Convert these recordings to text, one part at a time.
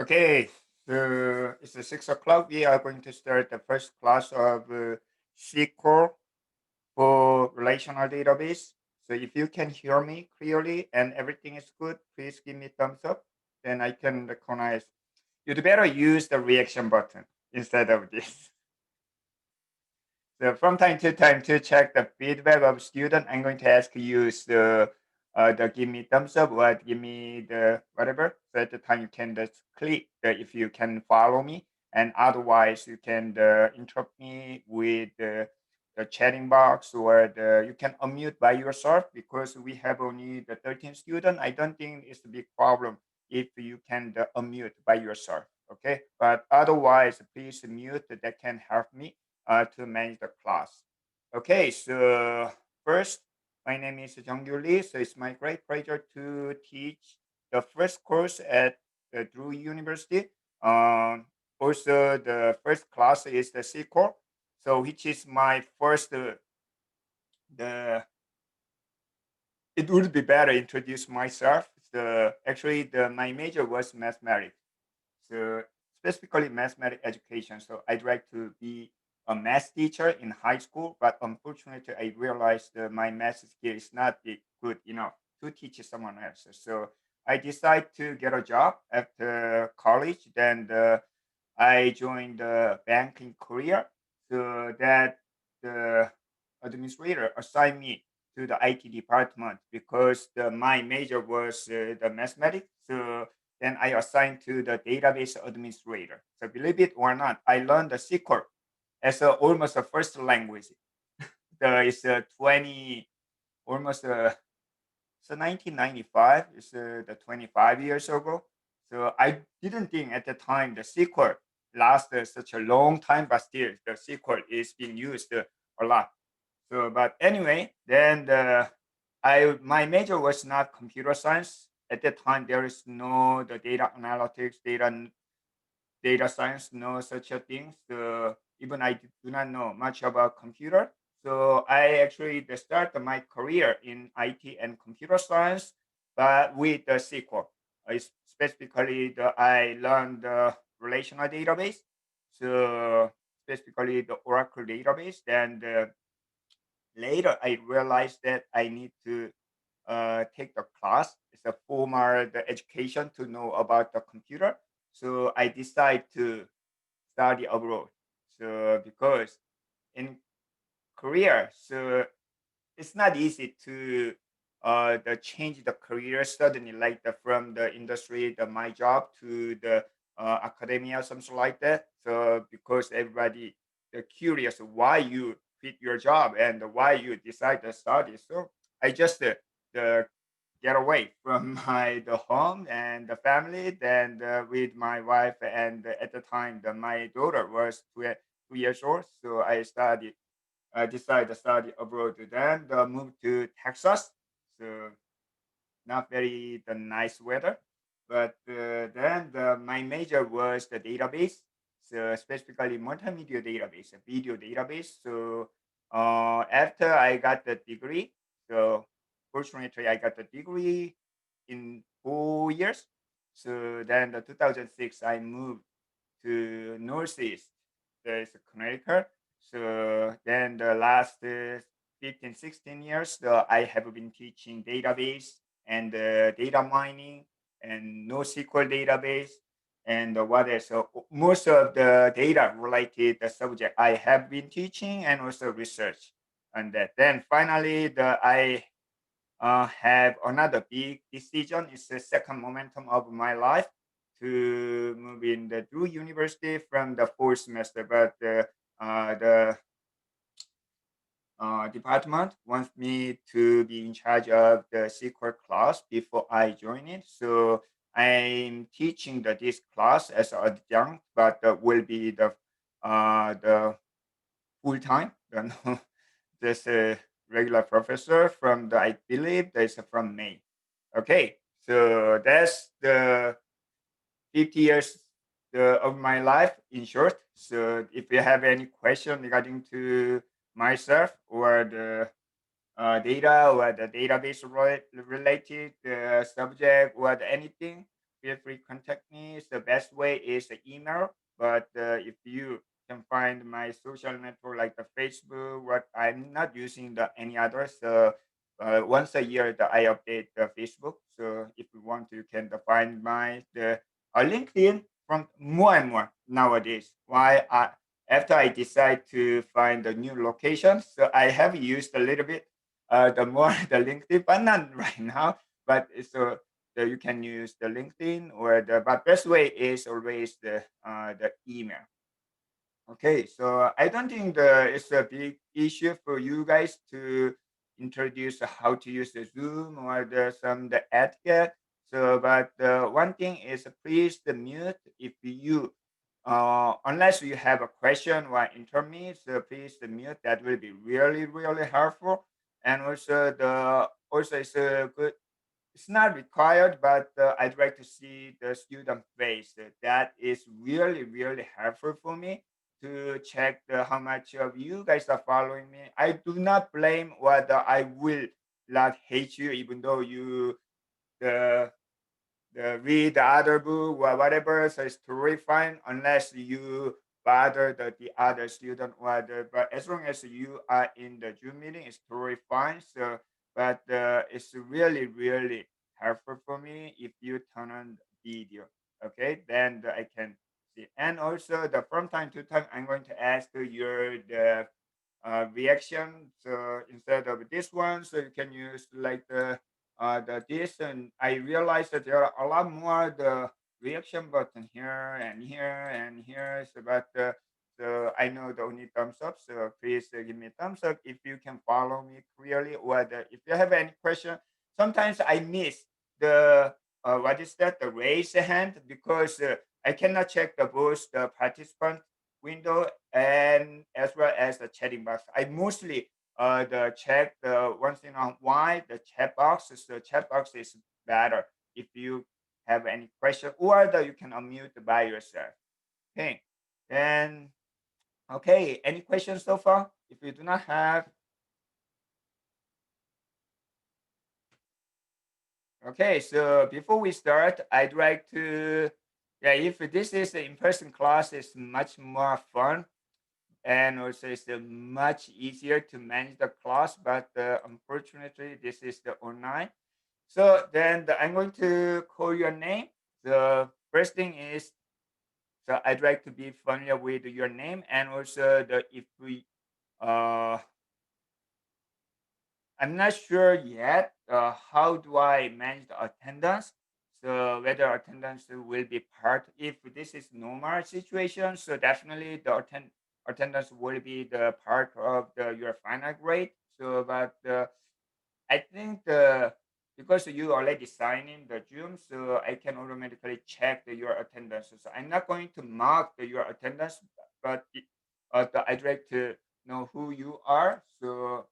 Okay, so it's 6 o'clock. We are going to start the first class of SQL for relational database. So if you can hear me clearly and everything is good, please give me thumbs up. Then I can recognize. You'd better use the reaction button instead of this. So from time to time to check the feedback of student, I'm going to ask you the give me thumbs up or give me the whatever. So at the time you can just click if you can follow me, and otherwise you can interrupt me with the chatting box or you can unmute by yourself because we have only the 13 student. I don't think it's a big problem if you can unmute by yourself. Okay, but otherwise please mute. That can help me to manage the class. Okay, so first, my name is Jeongyu Lee. So it's my great pleasure to teach the first course at the Drew University. Also, the first class is the SQL, so which is my first. The It would be better introduce myself. So actually, my major was mathematics. So specifically mathematics education. So I'd like to be a math teacher in high school, but unfortunately, I realized that my math skill is not good enough to teach someone else. So I decided to get a job after college. Then I joined the bank in Korea. So that the administrator assigned me to the IT department because my major was the mathematics. So then I assigned to the database administrator. So believe it or not, I learned the SQL as almost a first language. It's 20, almost so 1995 is the 25 years ago. So I didn't think at the time the SQL lasted such a long time, but still the SQL is being used a lot. So, but anyway, then my major was not computer science. At that time, there is no the data analytics, data science, no such a thing. So even I do not know much about computer. So I actually started my career in IT and computer science, but with the SQL. Specifically, I learned the relational database. So specifically the Oracle database. And later I realized that I need to take the class. It's a formal the education to know about the computer. So I decided to study abroad. So because in Korea, so it's not easy to change the career suddenly, like from the industry, my job to the academia, something like that. So because everybody they're curious why you quit your job and why you decide to study. So I just uh, get away from the home and the family, then with my wife, and at the time my daughter was 2 years old. So I decided to study abroad. Then moved to Texas. So not very the nice weather, but then my major was the database. So specifically multimedia database, a video database. So after I got the degree, so fortunately I got the degree in 4 years. So then the 2006 I moved to Northeast, there's Connecticut. So then the last 15, 16 years, I have been teaching database and data mining and NoSQL database and what else. So most of the data related subject I have been teaching and also research on that. Then finally, I have another big decision. It's the second momentum of my life to move in the Drew University from the fourth semester, but the department wants me to be in charge of the secret class before I join it. So I'm teaching this class as an adjunct, but will be the full time. There's a regular professor from I believe there's from May. Okay, so that's the 50 years of my life in short. So if you have any question regarding to myself or the data or the database related subject or anything, feel free to contact me. The best way is the email. But if you can find my social network like the Facebook, what I'm not using the any others. Once a year that I update the Facebook. So if you want to, you can find my the LinkedIn from more and more nowadays. Why after I decide to find a new location, so I have used a little bit the more the LinkedIn, but not right now. But so you can use the LinkedIn or the but best way is always the email. Okay, so I don't think it's a big issue for you guys to introduce how to use the Zoom or the etiquette. So, but one thing is please the mute if you unless you have a question or intermit, so please the mute. That will be really really helpful. And also it's a good, it's not required, but I'd like to see the student face. That is really, really helpful for me to check how much of you guys are following me. I do not blame whether I will not hate you, even though you the read the other book or whatever. So it's totally fine unless you bother the other student or but as long as you are in the Zoom meeting, it's totally fine. So, but it's really, really helpful for me if you turn on video. Okay, then I can see. And also the from time to time, I'm going to ask your the reaction. So instead of this one, so you can use like the this, and I realized that there are a lot more the reaction button here and here and here. So but so I know the only thumbs up. So please give me a thumbs up if you can follow me clearly, or if you have any question. Sometimes I miss the what is that, the raise a hand, because I cannot check the both the participant window and as well as the chatting box. I mostly the check the one thing on why the chat box is the chat box is better if you have any question, or that you can unmute by yourself. Okay. Then okay, any questions so far? If you do not have, okay, so before we start, I'd like to, yeah, if this is an in-person class, it's much more fun and also it's much easier to manage the class, but unfortunately this is the online. So then I'm going to call your name. The first thing is, so I'd like to be familiar with your name, and also the if we I'm not sure yet how do I manage the attendance. So whether attendance will be part, if this is normal situation, so definitely the attendance will be the part of your final grade. So but I think because you already signed in the Zoom, so I can automatically check your attendance. So I'm not going to mark your attendance, but I'd like to know who you are. So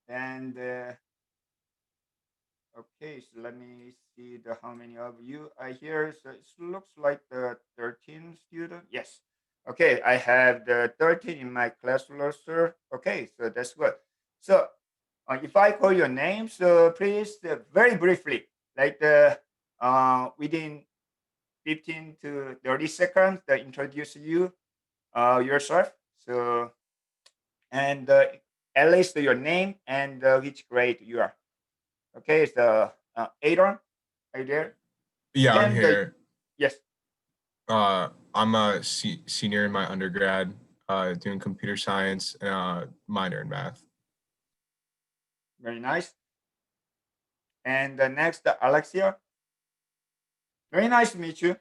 and okay, so let me see the how many of you are here. So it looks like the 13 student. Yes. Okay, I have the 13 in my class roster. Okay, so that's good. So if I call your name, so please very briefly, like the within 15 to 30 seconds, introduce you yourself. So and at least your name and which grade you are. Okay, so Adon, are you there? Yeah, I'm Then the here. yes, I'm a senior in my undergrad, doing computer science and minor in math. very nice. And the next, Alexia, very nice to meet you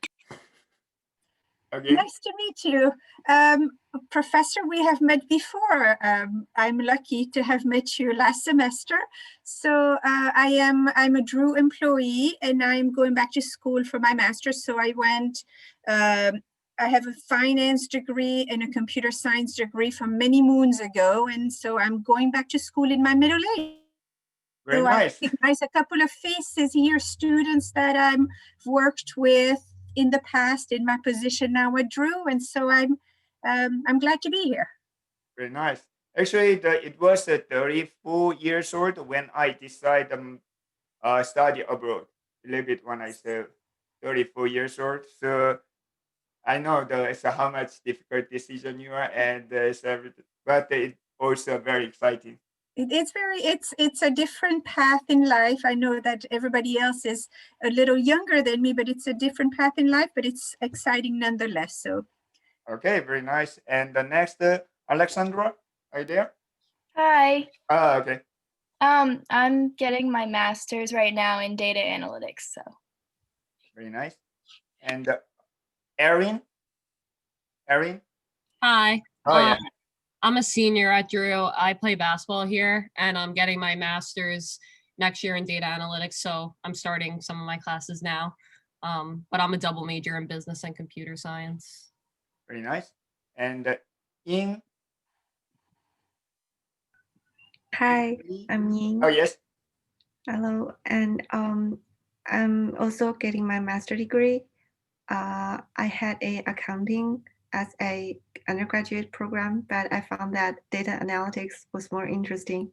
again. Nice to meet you. Um, Professor, we have met before. I'm lucky to have met you last semester. So I'm a Drew employee and I'm going back to school for my master's. So I have a finance degree and a computer science degree from many moons ago. And so I'm going back to school in my middle age. Very So I nice, recognize a couple of faces here, students that I've worked with in the past in my position now at Drew, and so I'm glad to be here. very nice. Actually, it was 34 years old when I decided study abroad. believe it when I say 34 years old. So I know it's how much difficult decision you are, and it's everything, but it's also very exciting. It's a different path in life. I know that everybody else is a little younger than me, but it's a different path in life, but it's exciting nonetheless. So Okay, very nice. And the next, Alexandra, are you there? Hi. Okay, I'm getting my master's right now in data analytics. So very nice. And Erin, Erin. Hi. Oh yeah, I'm a senior at Drew. I play basketball here, and I'm getting my master's next year in data analytics. So I'm starting some of my classes now. But I'm a double major in business and computer science. very nice. And In. Hi, I'm Ying. Oh yes. Hello, and I'm also getting my master degree. I had a accounting as a undergraduate program, but I found that data analytics was more interesting.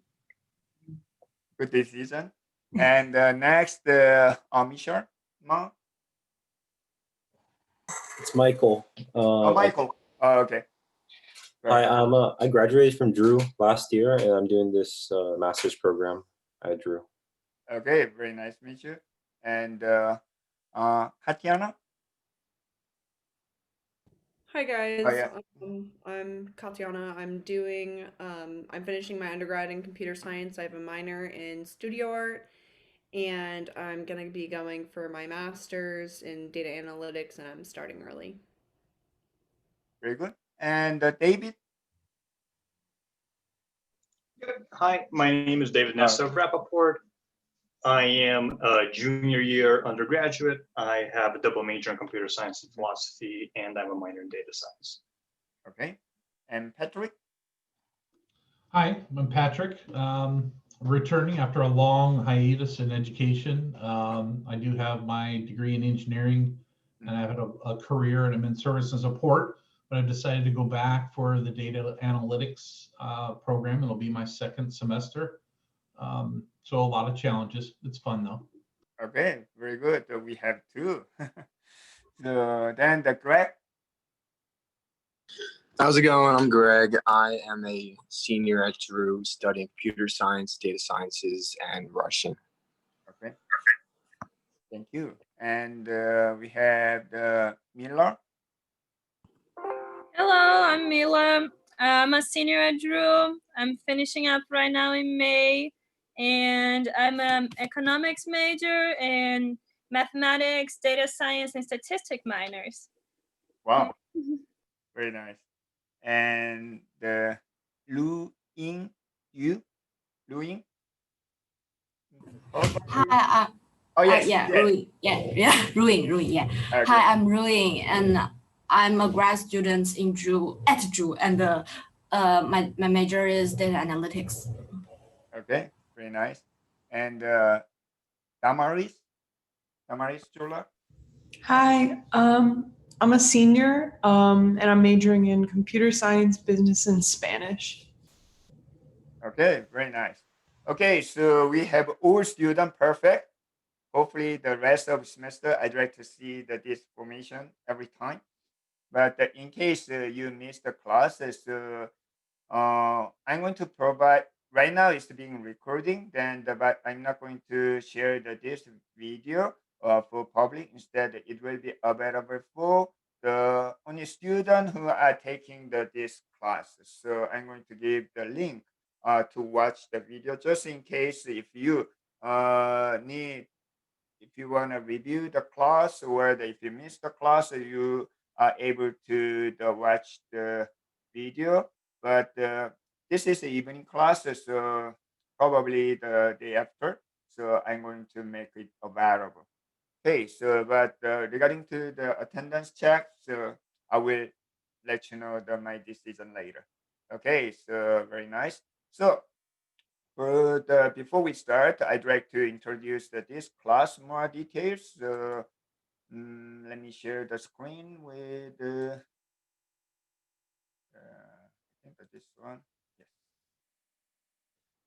Good decision. And next, Mishar, Ma. It's Michael. Michael. Oh, okay. Hi, I graduated from Drew last year, and I'm doing this master's program at Drew. Okay, very nice to meet you. And Katiana. Hi guys, Oh yeah. I'm Katiana. I'm finishing my undergrad in computer science. I have a minor in studio art, and I'm gonna be going for my master's in data analytics, and I'm starting early. Very good. And David. Hi, my name is David Nessa of Rappaport. I am a junior year undergraduate. I have a double major in computer science and philosophy, and I'm a minor in data science. Okay. And Patrick. Hi, I'm Patrick. Returning after a long hiatus in education. I do have my degree in engineering, and I've had a career, and I'm in service and support, but I've decided to go back for the data analytics program. It'll be my second semester. So a lot of challenges. It's fun though. Okay, very good. We have two. So then the Greg. How's it going? I'm Greg. I am a senior at Drew studying computer science, data sciences, and Russian. Okay. Thank you. And we have Mila. Hello, I'm Mila. I'm a senior at Drew. I'm finishing up right now in May, and I'm an economics major and mathematics, data science, and statistic minors. Wow, very nice. And the Lu Ying, Lu Ying. Hi, Oh yes. yeah, Ruing, Ruing, yeah. Okay. Hi, I'm Ruing, and I'm a grad student in Drew at Drew, and my major is data analytics. Okay, very nice. And Damaris Chula. Hi, I'm a senior, and I'm majoring in computer science, business, and Spanish. Okay, very nice. Okay, so we have all students perfect. Hopefully, the rest of the semester, I'd like to see this formation every time. But in case you miss the classes, I'm going to provide. Right now, it's being recording. But I'm not going to share this video for public. Instead, it will be available for the only student who are taking this class. So I'm going to give the link to watch the video, just in case if you if you want to review the class, or if you miss the class, you are able to watch the video. But this is the evening class, so probably the day after. So I'm going to make it available. Okay, so but regarding to the attendance check, so I will let you know my decision later. Okay, so very nice. So before we start, I'd like to introduce this class more details. So let me share the screen with I think that this one. Yes.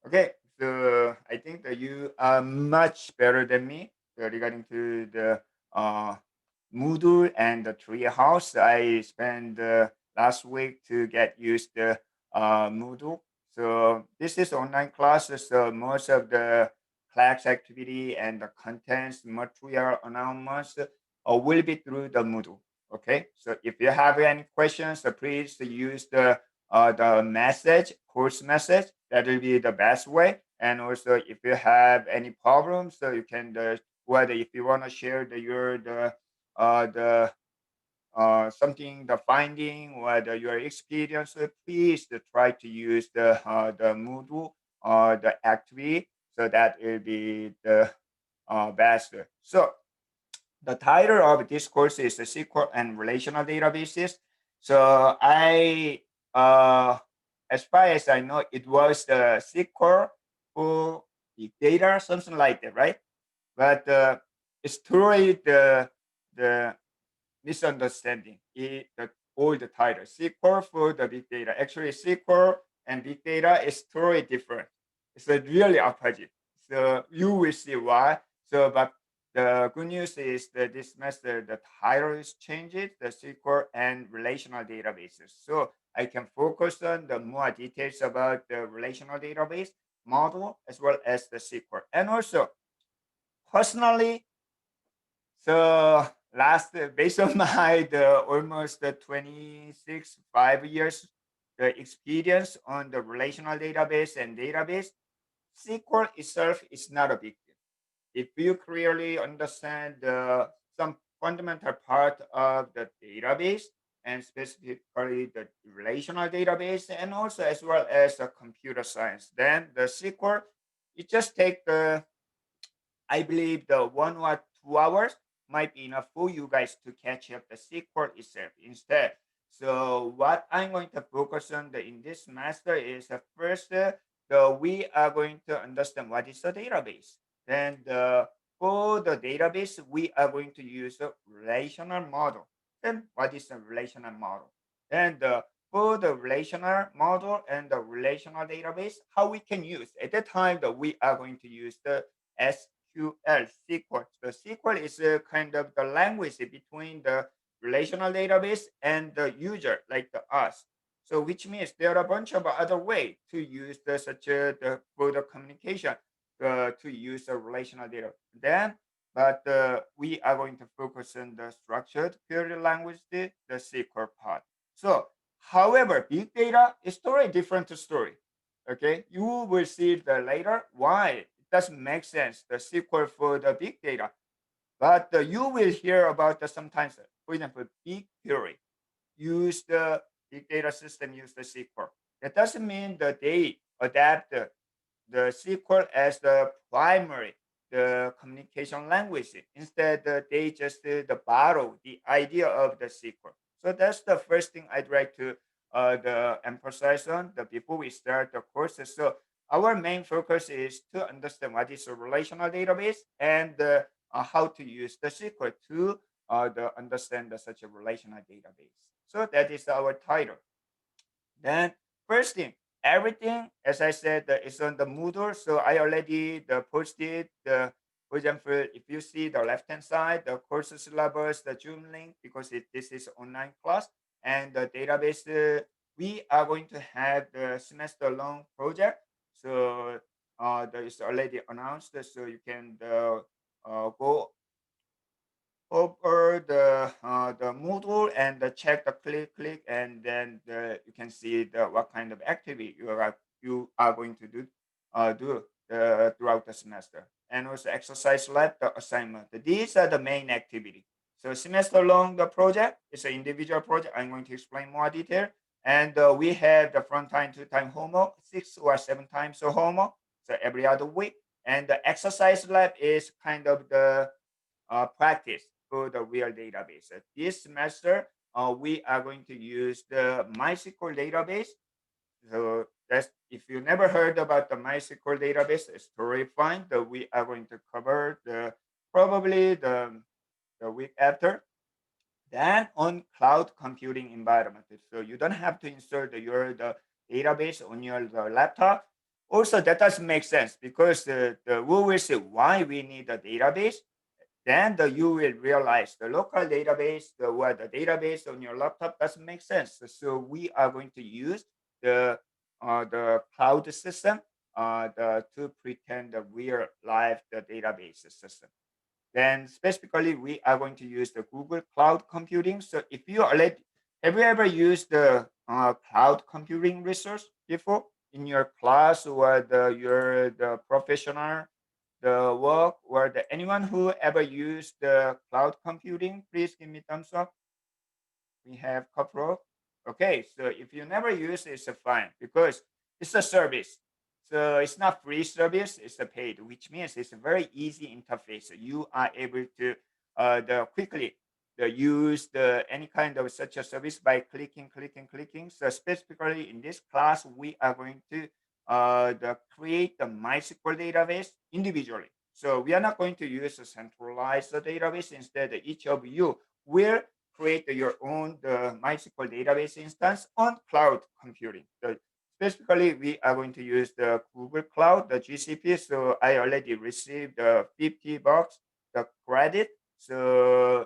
Okay, so I think that you are much better than me. regarding to the Moodle and the Treehouse. I spent last week to get used to Moodle. So this is online classes. So most of the class activity and the contents, material announcements will be through the Moodle. Okay. So if you have any questions, please use the message, course message. That will be the best way. And also, if you have any problems, so you can whether if you want to share the something, the finding or your experience, please try to use the Moodle or the activity, so that will be the best. So the title of this course is the SQL and relational databases. So as far as I know, it was the SQL for big data, something like that, right? But it's truly the misunderstanding the all the title. SQL for the big data. Actually, SQL and big data is totally different. It's a really opposite. So you will see why. So, but the good news is that this semester the title is changed, the SQL and relational databases. So I can focus on the more details about the relational database model as well as the SQL. And also, personally, so last based on my almost 26 5 years the experience on the relational database and database, SQL itself is not a big deal if you clearly understand some fundamental part of the database and specifically the relational database and also as well as the computer science. Then the SQL, it just take I believe the 1 or 2 hours might be enough for you guys to catch up the SQL itself instead. So what I'm going to focus on in this semester is first, we are going to understand what is a database. Then for the database, we are going to use a relational model. Then what is a relational model? And for the relational model and the relational database, how we can use at the time that we are going to use the SQL, SQL. The SQL is kind of the language between the relational database and the user, like us. So which means there are a bunch of other ways to use for the communication to use a relational data. Then, but we are going to focus on the structured query language, the SQL part. So, however, big data is totally different story. Okay, you will see the later why doesn't make sense, the SQL for the big data. But you will hear about sometimes, for example, big query, use the big data system, use the SQL. That doesn't mean that they adapt the SQL as the primary, the communication language. Instead, they just borrow the idea of the SQL. So that's the first thing I'd like to emphasize on before we start the courses. So our main focus is to understand what is a relational database and how to use the SQL to understand such a relational database. So that is our title. Then first thing, everything, as I said, is on the Moodle. So I already posted for example, if you see the left-hand side, the course syllabus, the Zoom link, because this is online class, and the database, we are going to have the semester-long project. So that is already announced, so you can go over the Moodle and check the click, and then you can see what kind of activity you are going to do throughout the semester, and also exercise lab, the assignment. These are the main activity. So semester long, the project is an individual project. I'm going to explain more detail. And we have the front time, 2 time homework, 6 or 7 times of homework, so every other week. And the exercise lab is kind of the practice for the real database. This semester, we are going to use the MySQL database. So that's, if you never heard about the MySQL database, it's totally fine. That we are going to cover probably the week after. Then on cloud computing environment. So you don't have to insert the database on your laptop. Also, that doesn't make sense because we will see why we need a database. then you will realize the local database, the database on your laptop doesn't make sense. So we are going to use the cloud system to pretend the real life the database system. Then specifically, we are going to use the Google Cloud Computing. So if you already, have you ever used the cloud computing resource before in your class or the professional, the work, or anyone who ever used the cloud computing? Please give me thumbs up. We have couple. Okay, so if you never use it, it's fine because it's a service. So it's not free service, it's a paid, which means it's a very easy interface. You are able to quickly use any kind of such a service by clicking. So specifically in this class, we are going to create the MySQL database individually. So we are not going to use a centralized database. Instead, each of you will create your own MySQL database instance on cloud computing. So specifically, we are going to use the Google Cloud, the GCP. So I already received $50 the credit. So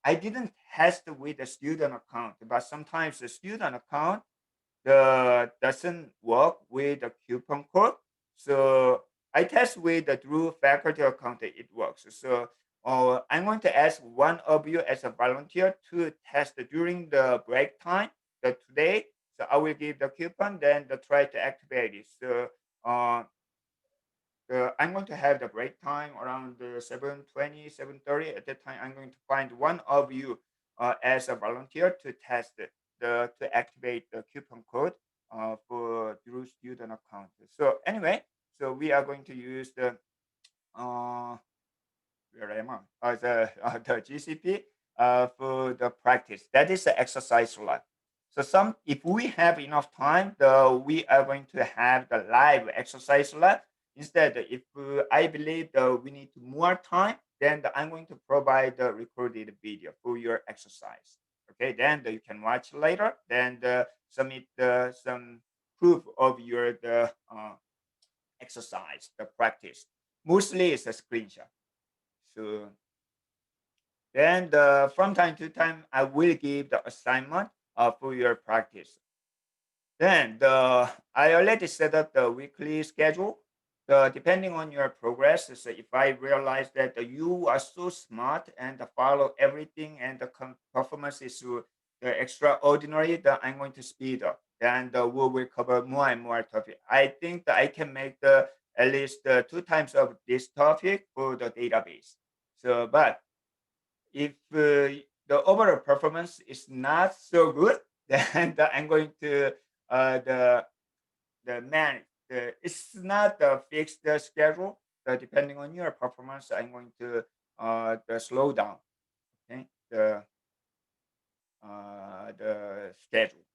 I didn't test with the student account, but sometimes the student account doesn't work with the coupon code. So I test with the Drew faculty account, it works. So I'm going to ask one of you as a volunteer to test during the break time today. So I will give the coupon, then try to activate it. So I'm going to have the break time around 7:20, 7:30. At that time, I'm going to find one of you as a volunteer to test to activate the coupon code for Drew student account. So anyway, so we are going to use the where am I? The GCP for the practice. That is the exercise lab. So if we have enough time, we are going to have the live exercise lab. Instead, if I believe we need more time, then I'm going to provide the recorded video for your exercise. Okay, then you can watch later. Then submit some proof of your exercise, the practice. Mostly it's a screenshot. So then from time to time, I will give the assignment for your practice. Then I already set up the weekly schedule. Depending on your progress, so if I realize that you are so smart and follow everything and the performance is extraordinary, then I'm going to speed up. And we will cover more and more topic. I think that I can make at least 2 times of this topic for the database. So, but if the overall performance is not so good, then I'm going to it's not a fixed schedule. Depending on your performance, I'm going to slow down. Okay, the schedule.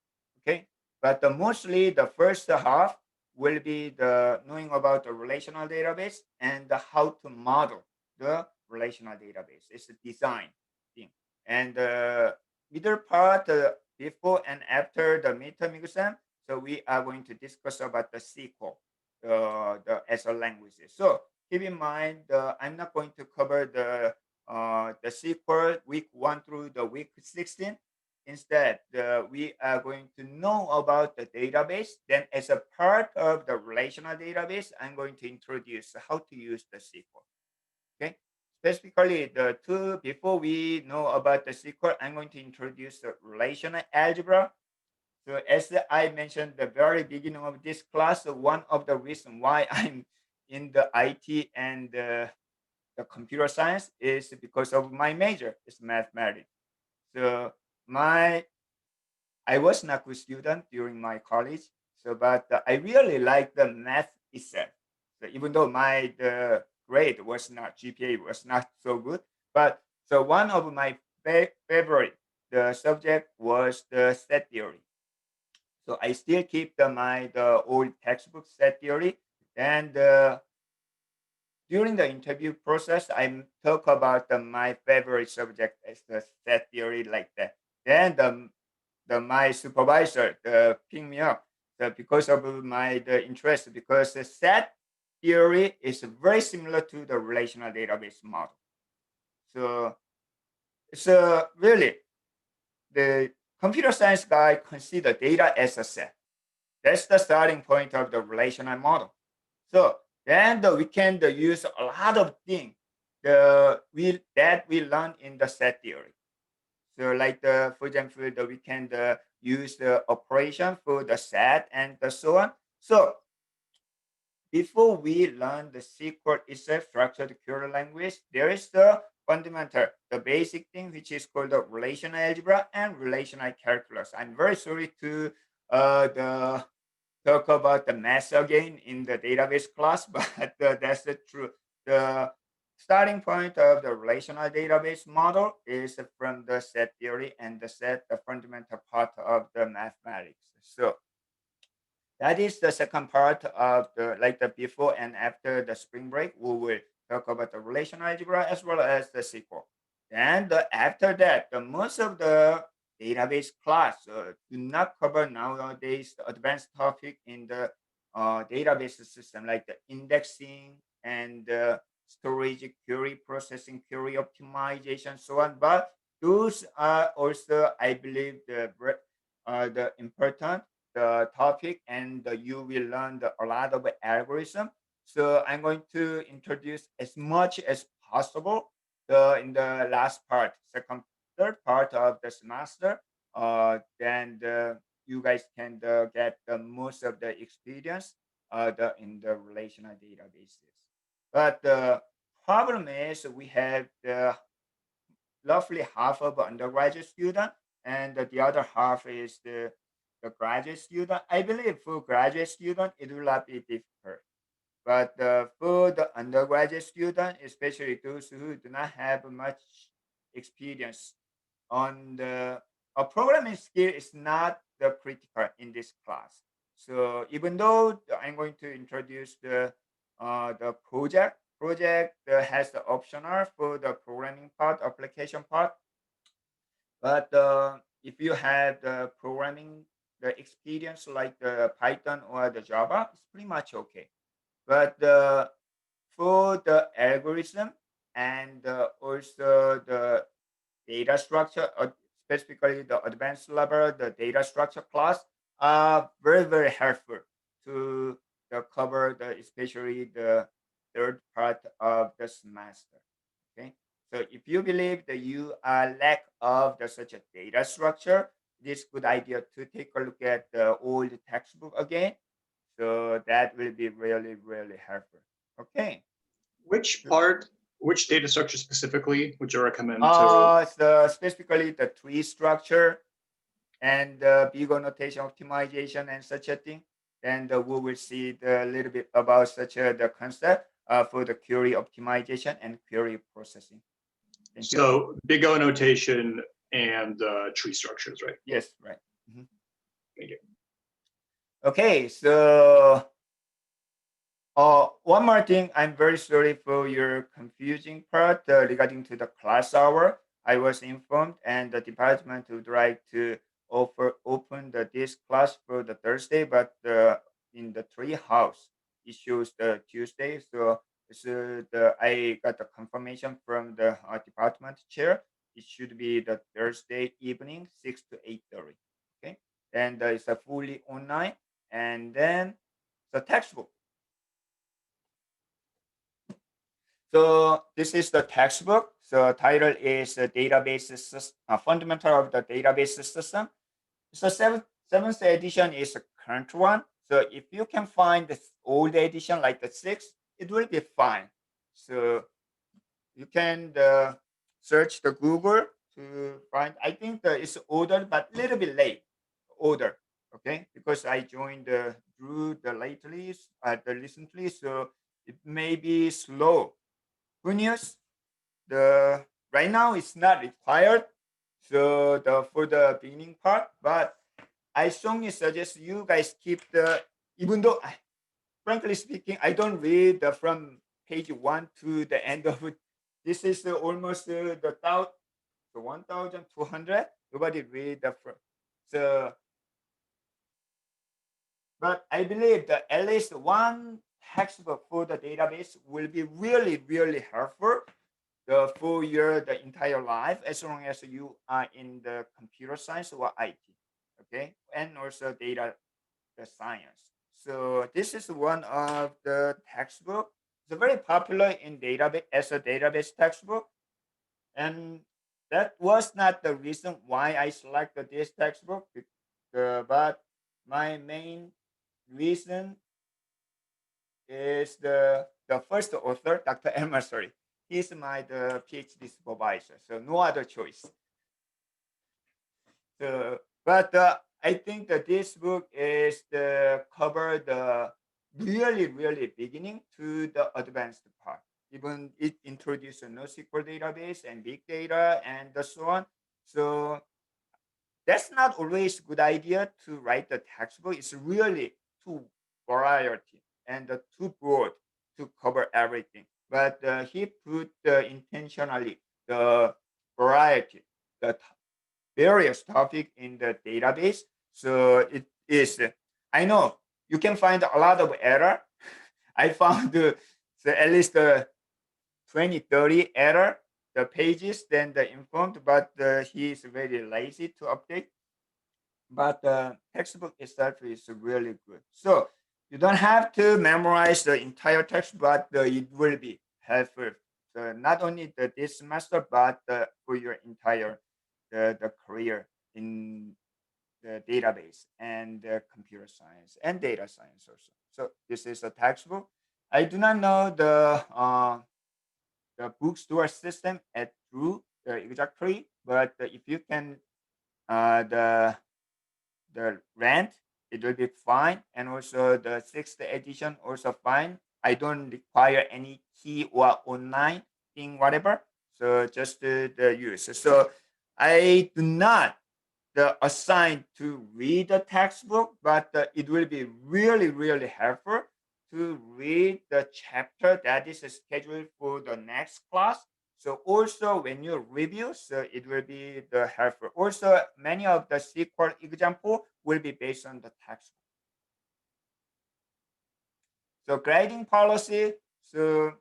Okay, but mostly the first half will be the knowing about the relational database and how to model the relational database. It's a design thing, and the middle part before and after the midterm exam. So we are going to discuss about the SQL, the SL languages. So keep in mind, I'm not going to cover the SQL week 1 through the week 16. Instead, we are going to know about the database. Then as a part of the relational database, I'm going to introduce how to use the SQL. Okay. Specifically, before we know about the SQL, I'm going to introduce the relational algebra. So as I mentioned at the very beginning of this class, one of the reasons why I'm in the IT and the computer science is because of my major is mathematics. So I was not a good student during my college, so but I really like the math itself. So even though my grade was not GPA was not so good, but so one of my favorite the subject was the set theory. So I still keep the old textbook set theory, and during the interview process, I talk about my favorite subject as the set theory like that. Then my supervisor picked me up because of the interest, because the set theory is very similar to the relational database model. So it's really the computer science guy consider data as a set. That's the starting point of the relational model. So then we can use a lot of things that we learn in the set theory. So like for example, we can use the operation for the set and so on. So before we learn the SQL itself, structured query language, there is the fundamental, the basic thing, which is called the relational algebra and relational calculus. I'm very sorry to talk about the math again in the database class, but that's the truth. The starting point of the relational database model is from the set theory and the set, the fundamental part of the mathematics. So that is the second part of the before and after the spring break. We will talk about the relational algebra as well as the SQL. And after that, the most of the database class do not cover nowadays the advanced topic in the database system like the indexing and storage, query processing, query optimization, so on. But those are also, I believe, the important the topic, and you will learn a lot of algorithm. So I'm going to introduce as much as possible in the last part, third part of the semester. Then you guys can get the most of the experience in the relational databases. But the problem is we have the roughly half of undergraduate student, and the other half is the graduate student. I believe for graduate student it will not be difficult, but for the undergraduate student, especially those who do not have much experience on the programming skill, is not the critical in this class. So even though I'm going to introduce the project has the optional for the programming part, application part, but if you have the programming the experience like the Python or the Java, it's pretty much okay. But for the algorithm and also the data structure, specifically the advanced level, the data structure class, are very, very helpful to cover especially the third part of the semester. Okay, so if you believe that you are lack of such a data structure, it is good idea to take a look at the old textbook again. So that will be really, really helpful. Okay. Which data structure specifically would you recommend So specifically the tree structure and the big notation optimization and such a thing. And we will see a little bit about such the concept for the query optimization and query processing. Thank you. So big O notation and tree structures, right? Yes, right. Mm-hmm. Thank you. Okay, so one more thing. I'm very sorry for your confusing part regarding to the class hour. I was informed, and the department would like to open this class for the Thursday, but in the tree house it shows the Tuesday. So I got the confirmation from the department chair. It should be the Thursday evening, 6 to 8:30. Okay, and it's a fully online, and then the textbook. So this is the textbook. So title is Fundamental of the Database System. So seventh edition is the current one. So if you can find the old edition like the sixth, it will be fine. So you can search the Google to find. I think it's ordered, but a little bit late order. Okay, because I joined Drew lately, the recently, so it may be slow. Good news, the right now it's not required. So for the beginning part, but I strongly suggest you guys keep even though frankly speaking, I don't read from page 1 to the end of it. This is almost the 1,200. Nobody read the front. So, but I believe that at least one textbook for the database will be really, really helpful for the entire life as long as you are in the computer science or IT, okay, and also data the science. So this is one of the textbook. It's very popular in database as a database textbook, and that was not the reason why I selected this textbook. But my main reason is the first author, Dr. Elmer. Sorry, he's my the PhD supervisor. So no other choice. So, but I think that this book is the cover the really beginning to the advanced part. Even it introduced a NoSQL database and big data and so on. So that's not always a good idea to write the textbook. It's really too variety and too broad to cover everything. But he put intentionally the variety, the various topic in the database. So it is, I know you can find a lot of error. I found so at least 20, 30 error, the pages, then the informed, but he is very lazy to update. But the textbook itself is really good. So you don't have to memorize the entire text, but it will be helpful. So not only this semester, but for your entire the career in the database and computer science and data science also. So this is a textbook. I do not know the bookstore system at Drew exactly, but if you can the rent, it will be fine, and also the sixth edition also fine. I don't require any key or online thing, whatever. So just the use. So I do not assigned to read the textbook, but it will be really helpful to read the chapter that is scheduled for the next class. So also when you review, so it will be the helpful. Also, many of the SQL example will be based on the textbook. So grading policy. So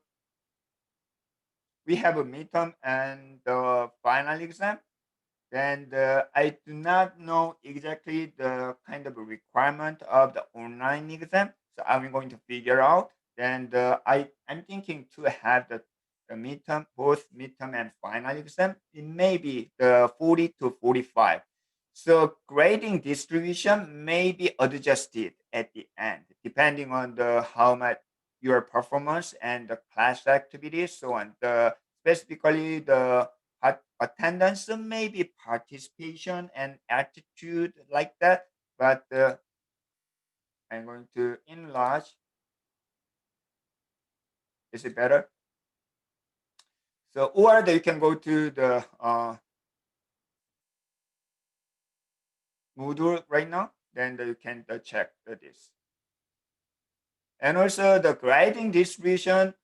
we have a midterm and the final exam. And I do not know exactly the kind of requirement of the online exam. So I'm going to figure out. And I'm thinking to have the midterm, both midterm and final exam. It may be the 40 to 45. So grading distribution may be adjusted at the end, depending on the how much your performance and the class activities, so on. Specifically the attendance, maybe participation and attitude like that. But I'm going to enlarge. Is it better? So, or you can go to the Moodle right now. Then you can check this. And also the grading distribution.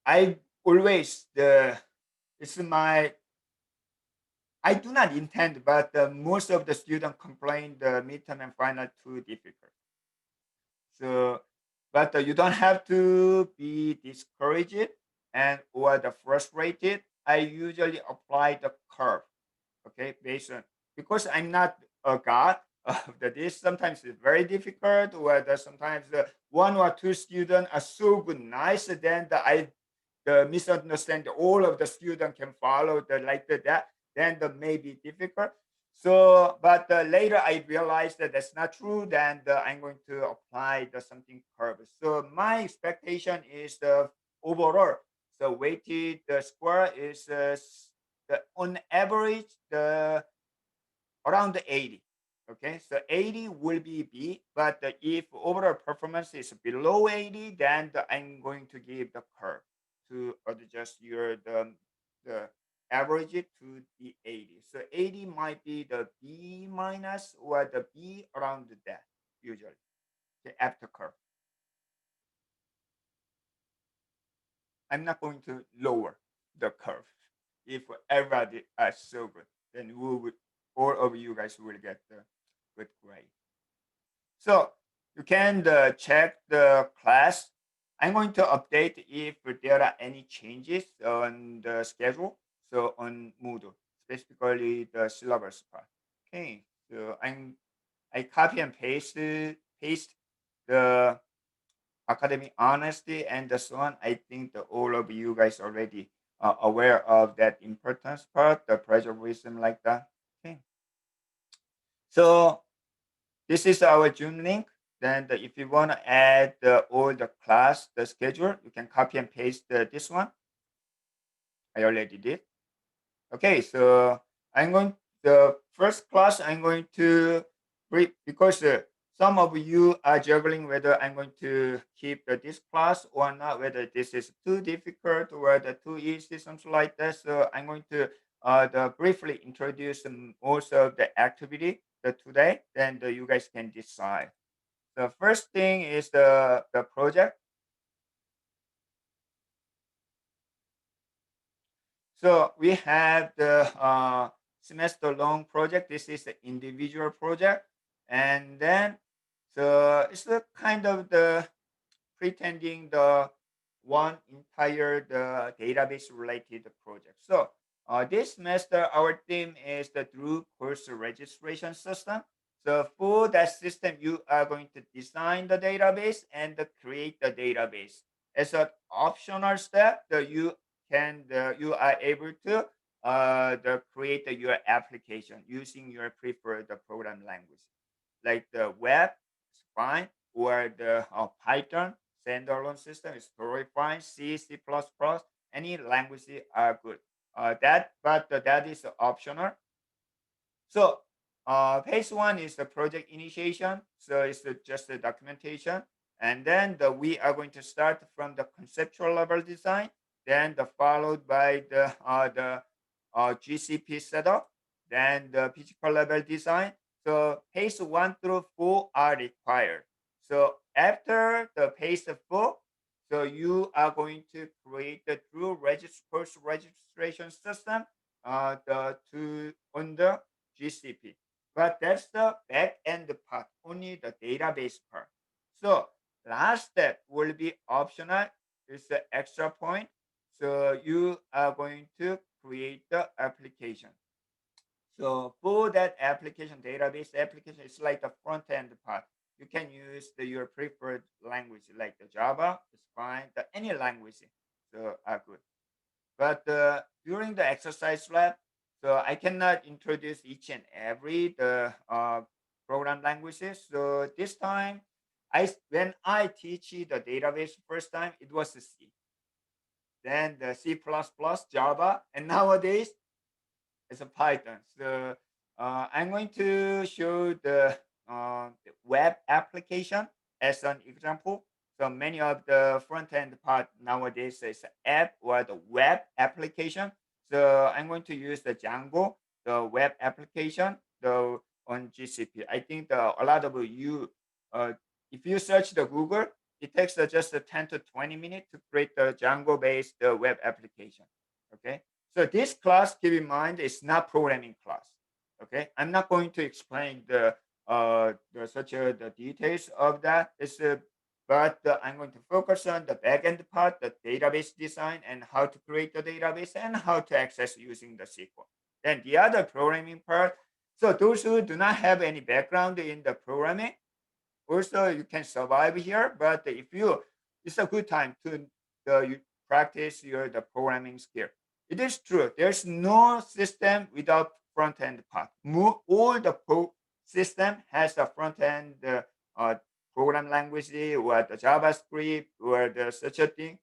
I always it's my I do not intend, but most of the students complain the midterm and final too difficult. So, but you don't have to be discouraged and or the frustrated. I usually apply the curve, okay, based on because I'm not a god of this. Sometimes it's very difficult, or sometimes one or two students are so good, nice, then the misunderstand all of the student can follow the like that, then the may be difficult. So, but later I realized that that's not true. Then I'm going to apply the something curve. So my expectation is the overall. So weighted the square is on average the around 80. Okay, so 80 will be B, but if overall performance is below 80, then I'm going to give the curve to adjust the average it to the 80. So 80 might be the B minus or the B around that usually, the after curve. I'm not going to lower the curve. If everybody is so good, then all of you guys will get the good grade. So you can check the class I'm going to update if there are any changes on the schedule. So on Moodle, specifically the syllabus part. Okay, so I copy and paste the academic honesty and so on. I think that all of you guys already are aware of that importance part, the preservation like that. Okay. So this is our Zoom link. Then if you want to add all the class, the schedule, you can copy and paste this one. I already did. Okay, so the first class I'm going to brief because some of you are juggling whether I'm going to keep this class or not, whether this is too difficult or whether too easy, something like that. So I'm going to briefly introduce most of the activity today, then you guys can decide. The first thing is the project. So we have the semester-long project. This is the individual project, and then so it's the kind of the pretending the one entire the database related project. So this semester our theme is the Drew course registration system. So for that system, you are going to design the database and create the database. As an optional step, you are able to create your application using your preferred program language, like the web, is fine, or the Python standalone system is totally fine. C, C++, any language are good. That is optional. So phase one is the project initiation. So it's just the documentation. And then we are going to start from the conceptual level design, then followed by the GCP setup, then the physical level design. So phase 1 through 4 are required. So after the phase 4, so you are going to create the true course registration system on the GCP. But that's the back end part, only the database part. So last step will be optional. It's the extra point. So you are going to create the application. So for that application, database application, it's like the front end part. You can use your preferred language, like the Java, it's fine. Any language, so are good. But during the exercise lab, so I cannot introduce each and every the program languages. So this time, when I teach the database first time, it was the C. Then the C++, Java, and nowadays it's a Python. So I'm going to show the web application as an example. So many of the front end part nowadays is app or the web application. So I'm going to use the Django, the web application, on GCP. I think a lot of you, if you search the Google, it takes just 10 to 20 minutes to create the Django-based web application. Okay. So this class, keep in mind, is not programming class. Okay, I'm not going to explain the details of that. But I'm going to focus on the backend part, the database design, and how to create the database and how to access using the SQL. Then the other programming part. So those who do not have any background in the programming, also you can survive here. But it's a good time to you practice the programming skill. It is true. There's no system without front end part. All the system has a front end program language or the JavaScript or the such a thing.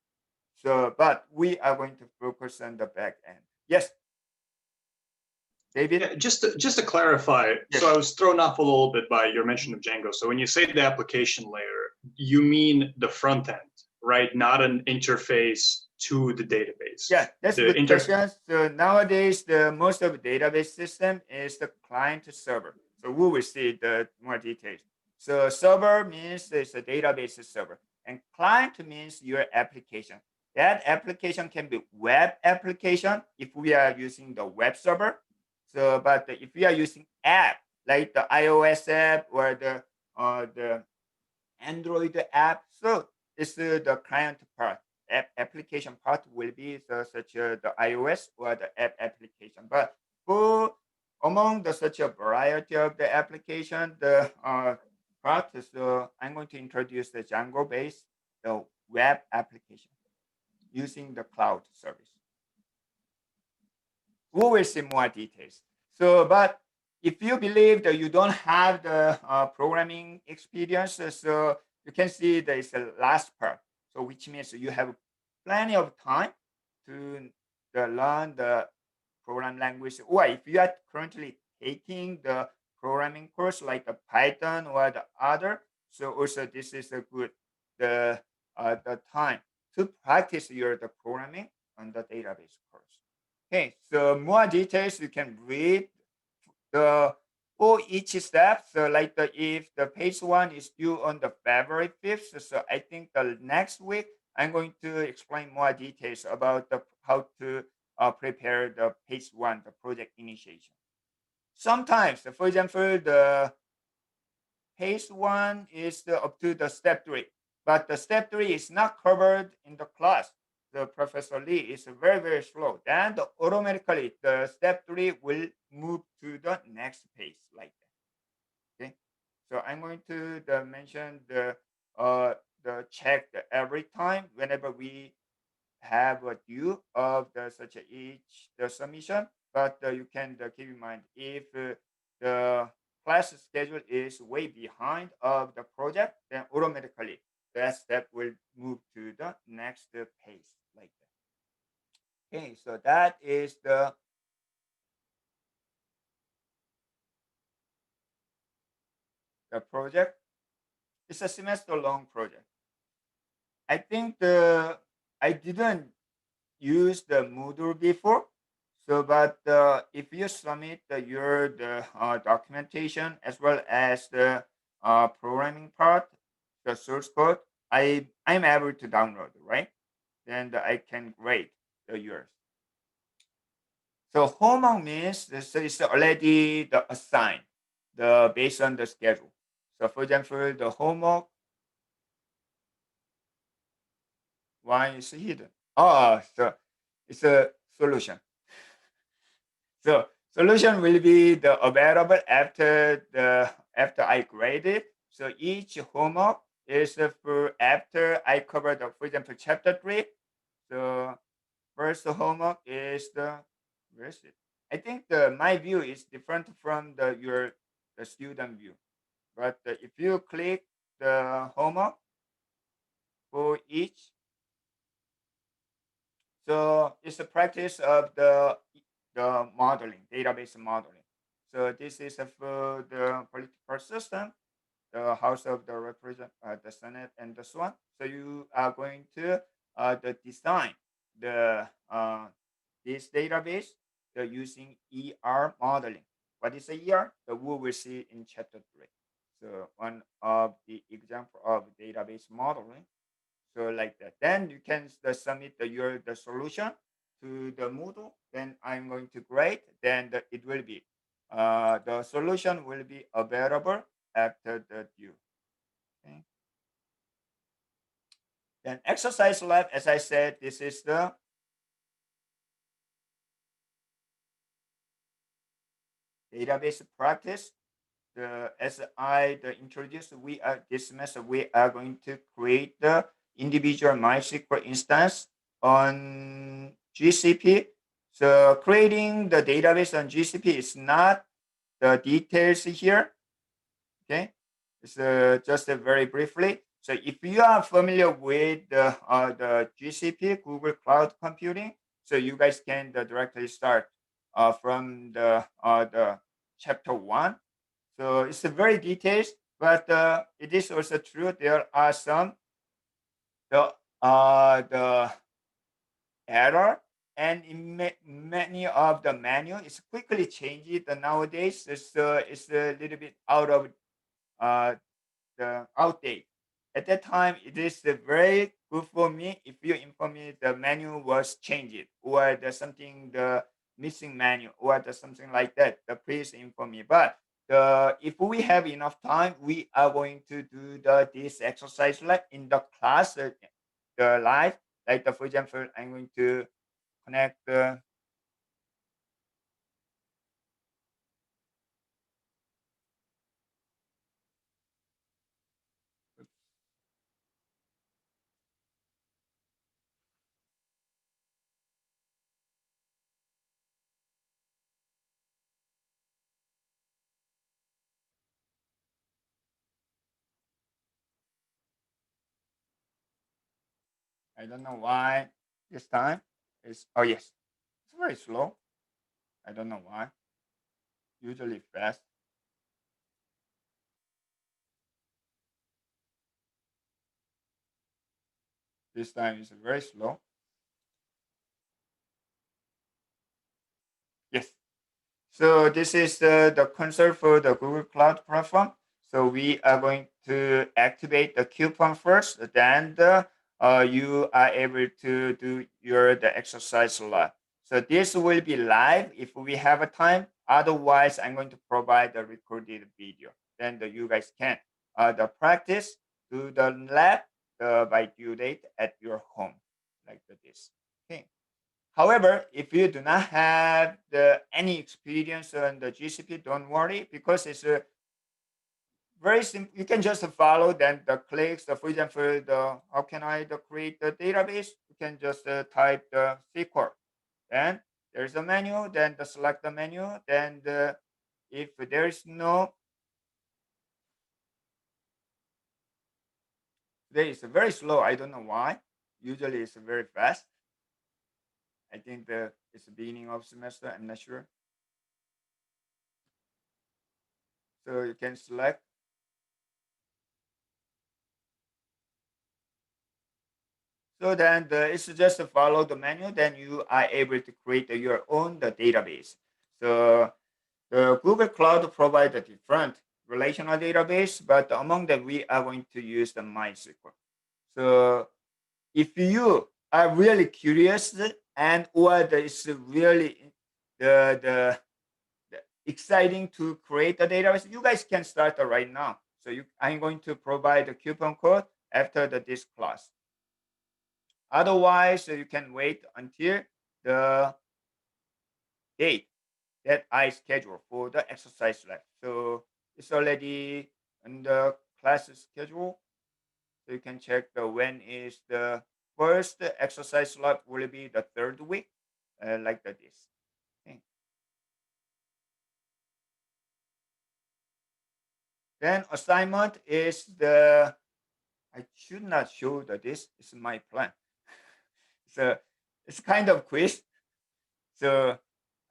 So, but we are going to focus on the back end. Yes, David. Yeah, just to clarify, yes. So I was thrown off a little bit by your mention of Django. So when you say the application layer, you mean the front end, right? Not an interface to the database. Yeah, that's a good question. So nowadays, most of the database system is the client to server. So we will see the more details. So server means it's a database server, and client means your application. That application can be web application if we are using the web server. So, but if we are using app like the iOS app or the Android app, so is the client part. Application part will be the iOS or the app application. But for among the such a variety of the application, the part is I'm going to introduce the Django based the web application using the cloud service. We will see more details. So, but if you believe that you don't have the programming experience, so you can see there is a last part. So, which means you have plenty of time to learn the program language. Or if you are currently taking the programming course like the Python or the other, so also this is a good the time to practice your the programming on the database course. Okay, so more details you can read the for each step. So like if the page 1 is due on the February 5th, so I think the next week I'm going to explain more details about how to prepare the page 1, the project initiation. Sometimes, for example, the page 1 is up to the step 3, but the step 3 is not covered in the class. The Professor Lee is very, very slow. Then automatically the step 3 will move to the next page like that. Okay, so I'm going to mention the check every time whenever we have a due of such each the submission. But you can keep in mind if the class schedule is way behind of the project, then automatically that step will move to the next page like that. Okay, so that is the project. It's a semester long project. I think I didn't use the Moodle before. So, but if you submit your documentation as well as the programming part, the source code, I'm able to download, right? Then I can grade yours. So homework means this is already assigned based on the schedule. So for example, the homework one is hidden. Oh, so it's a solution. So solution will be available after I grade it. So each homework is for after I cover for example chapter 3. So first homework is where is it? I think my view is different from the student view. But if you click the homework for each, so it's a practice of the modeling, database modeling. So this is for the political system, the House of the the Senate, and the so on. So you are going to design this database using ER modeling. What is ER? We will see in chapter 3. So one of the example of database modeling. So like that. Then you can submit the solution to the Moodle. Then I'm going to grade. Then it will be the solution will be available after the due. Okay. Then exercise lab, as I said, this is the database practice. As I introduced, this semester we are going to create the individual MySQL instance on GCP. So creating the database on GCP is not the details here. Okay, it's just very briefly. So if you are familiar with the GCP, Google Cloud Computing, so you guys can directly start from the chapter 1. So it's a very detailed, but it is also true there are some the error, and in many of the manual is quickly changed nowadays. It's a little bit out of the outdate. At that time, it is very good for me if you inform me the manual was changed or there's something the missing manual or something like that. Please inform me. But if we have enough time, we are going to do this exercise like in the class, the live. Like for example, I'm going to connect the I don't know why this time is, oh yes, it's very slow. I don't know why. Usually fast. This time is very slow. Yes. So this is the console for the Google Cloud Platform. So we are going to activate the coupon first, then you are able to do the exercise live. So this will be live if we have a time. Otherwise, I'm going to provide the recorded video. Then you guys can the practice, do the lab by due date at your home, like this. Okay. However, if you do not have any experience on the GCP, don't worry because it's very simple. You can just follow then the clicks. For example, how can I create the database? You can just type the SQL. Then there's a menu. Then select the menu. Then if there is no, today is very slow. I don't know why. Usually it's very fast. I think it's the beginning of semester. I'm not sure. So you can select. So then it's just to follow the menu. Then you are able to create your own database. So the Google Cloud provides a different relational database, but among them we are going to use the MySQL. So if you are really curious and or it's really the exciting to create a database, you guys can start right now. So I'm going to provide the coupon code after this class. Otherwise, you can wait until the date that I schedule for the exercise lab. So it's already in the class schedule. So you can check when is the first exercise lab will be the third week, like this. Okay. Then assignment is I should not show this. It's my plan. So it's kind of quiz. So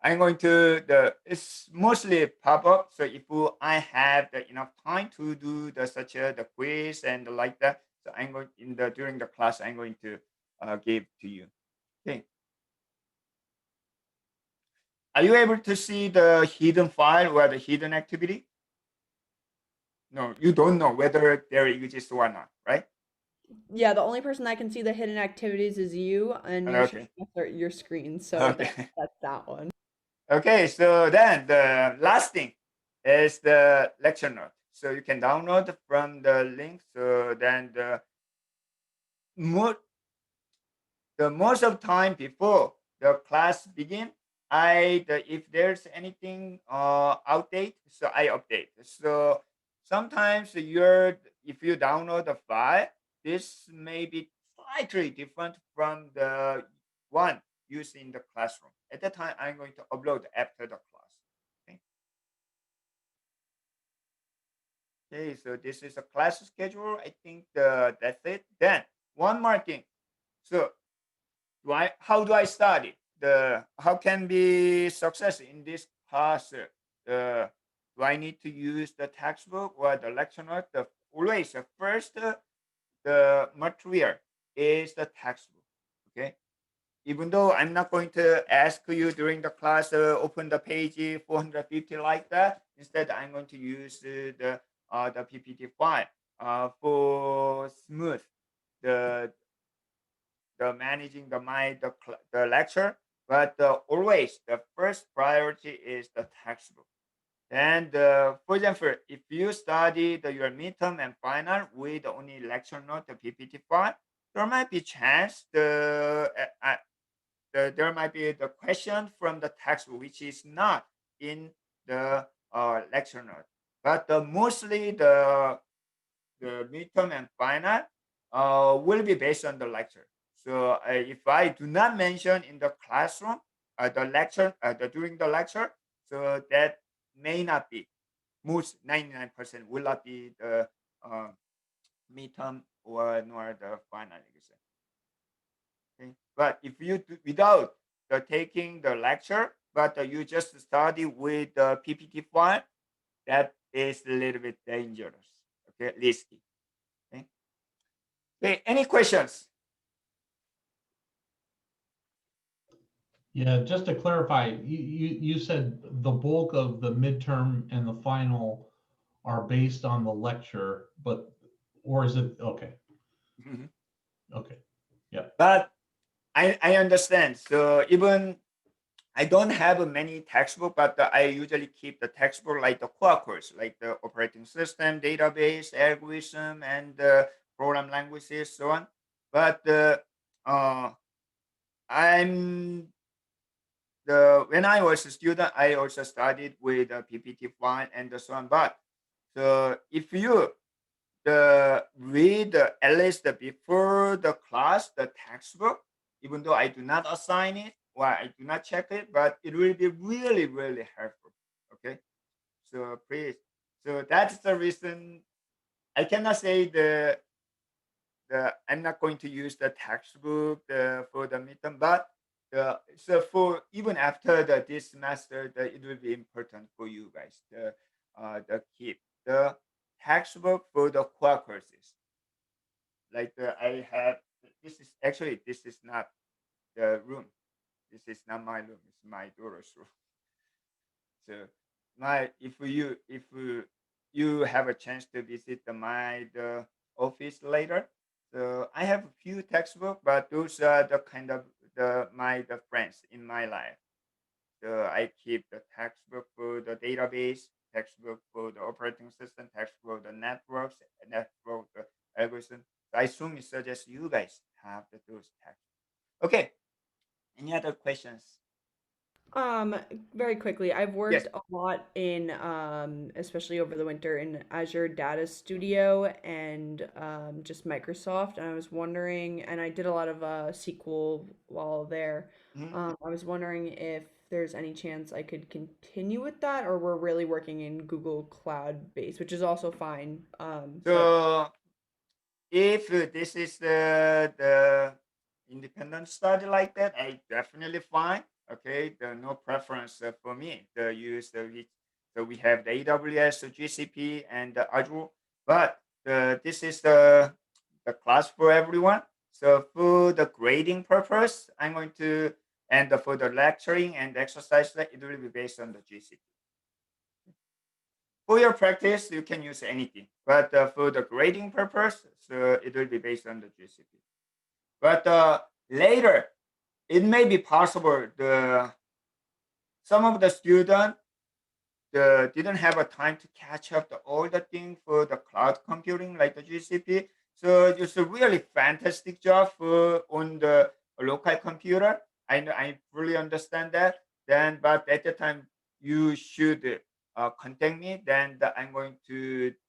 I'm going to it's mostly pop up. So if I have enough time to do such the quiz and like that, so I'm going during the class I'm going to give to you. Okay. Are you able to see the hidden file or the hidden activity? No, you don't know whether there exists or not, right? Yeah, the only person that can see the hidden activities is you, and you should start your screen. So that's that one. Okay, so then the last thing is the lecture note. So you can download from the link. So then most of time before the class begin, if there's anything outdate, so I update. So sometimes if you download the file, this may be slightly different from the one used in the classroom. At that time, I'm going to upload after the class. Okay. Okay, so this is a class schedule. I think that's it. Then one more thing. So how do I study? How can be success in this class? Do I need to use the textbook or the lecture note? Always the first the material is the textbook. Okay. Even though I'm not going to ask you during the class open the page 450 like that. Instead, I'm going to use the PPT file for smooth the managing the lecture, but always the first priority is the textbook. And for example, if you study your midterm and final with only lecture note, the PPT file, there might be chance there might be the question from the text which is not in the lecture note. But mostly the midterm and final will be based on the lecture. So if I do not mention in the classroom, the lecture, during the lecture, so that may not be, most 99% will not be the midterm or nor the final exam. Okay? But if you do, without the taking the lecture, but you just study with the PPT file, that is a little bit dangerous. Okay, risky. Okay. Okay. Any questions? Yeah, just to clarify, you said the bulk of the midterm and the final are based on the lecture, but, or is it, okay, Mhm. okay, yeah. But I understand. So even I don't have many textbook, but I usually keep the textbook like the core course, like the operating system, database, algorithm, and program languages, so on. But I'm the when I was a student, I also studied with PPT file and so on. But so if you read at least before the class the textbook, even though I do not assign it or I do not check it, but it will be really really helpful. Okay, so please. So that's the reason I cannot say the I'm not going to use the textbook for the midterm, but so for even after this semester, it will be important for you guys the keep the textbook for the core courses. Like I have this is not the room. This is not my room. It's my daughter's room. So if you have a chance to visit the office later, so I have a few textbooks, but those are the kind of the friends in my life. So I keep the textbook for the database, textbook for the operating system, textbook for the networks, network the algorithm. So I assume it suggests you guys have those textbooks. Okay. Any other questions? Um, Very quickly, I've Yes. worked a lot in, especially over the winter, in Azure Data Studio and just Microsoft. And I was wondering, and I did a lot of SQL while there. Mhm. I was wondering if there's any chance I could continue with that, or we're really working in Google Cloud base, which is also fine. But So if this is the independent study like that, I definitely fine. Okay, the no preference for me. The use so we have the AWS, the GCP, and the Azure, but this is the class for everyone. So for the grading purpose, I'm going to and for the lecturing and exercise, it will be based on the GCP. For your practice, you can use anything, but for the grading purpose, so it will be based on the GCP. But later, it may be possible some of the students didn't have a time to catch up all the thing for the cloud computing like the GCP. So it's a really fantastic job for on the local computer. I fully understand that. Then, but at the time, you should contact me. Then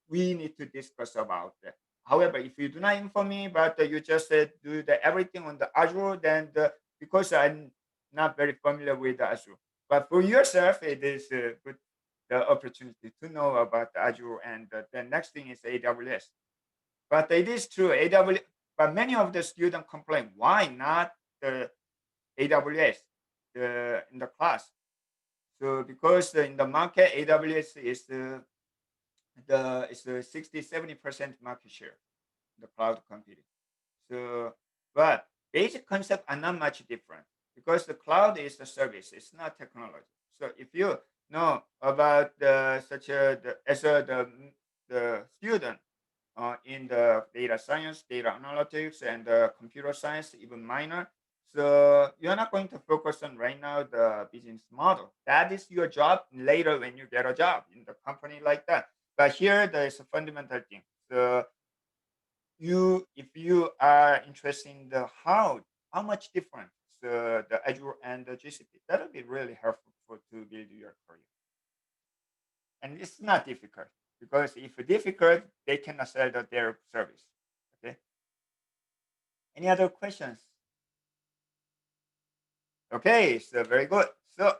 we need to discuss about that. However, if you do not inform me, but you just do everything on the Azure, then because I'm not very familiar with the Azure. But for yourself, it is good the opportunity to know about Azure, and the next thing is AWS. But it is true, AWS. But many of the students complain, why not the AWS in the class? So because in the market, AWS is the 60-70% market share, the cloud computing. So, but basic concepts are not much different because the cloud is a service, it's not technology. So if you know about the student in the data science, data analytics, and computer science, even minor, So you're not going to focus on right now the business model. That is your job later when you get a job in the company like that. But here there is a fundamental thing. So if you are interested in the how much different the Azure and the GCP, that'll be really helpful to build your career. And it's not difficult because if difficult, they cannot sell their service. Okay. Any other questions? Okay, so very good. So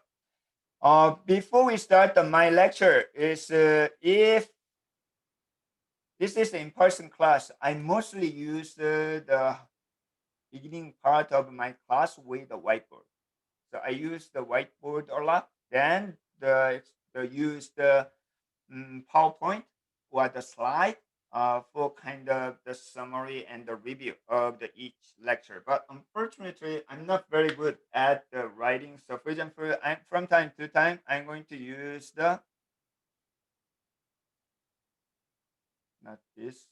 before we start my lecture is if this is an in-person class, I mostly use the beginning part of my class with the whiteboard. So I use the whiteboard a lot. Then use the PowerPoint or the slide for kind of the summary and the review of each lecture. But unfortunately, I'm not very good at the writing. So for example, from time to time, I'm going to use not this.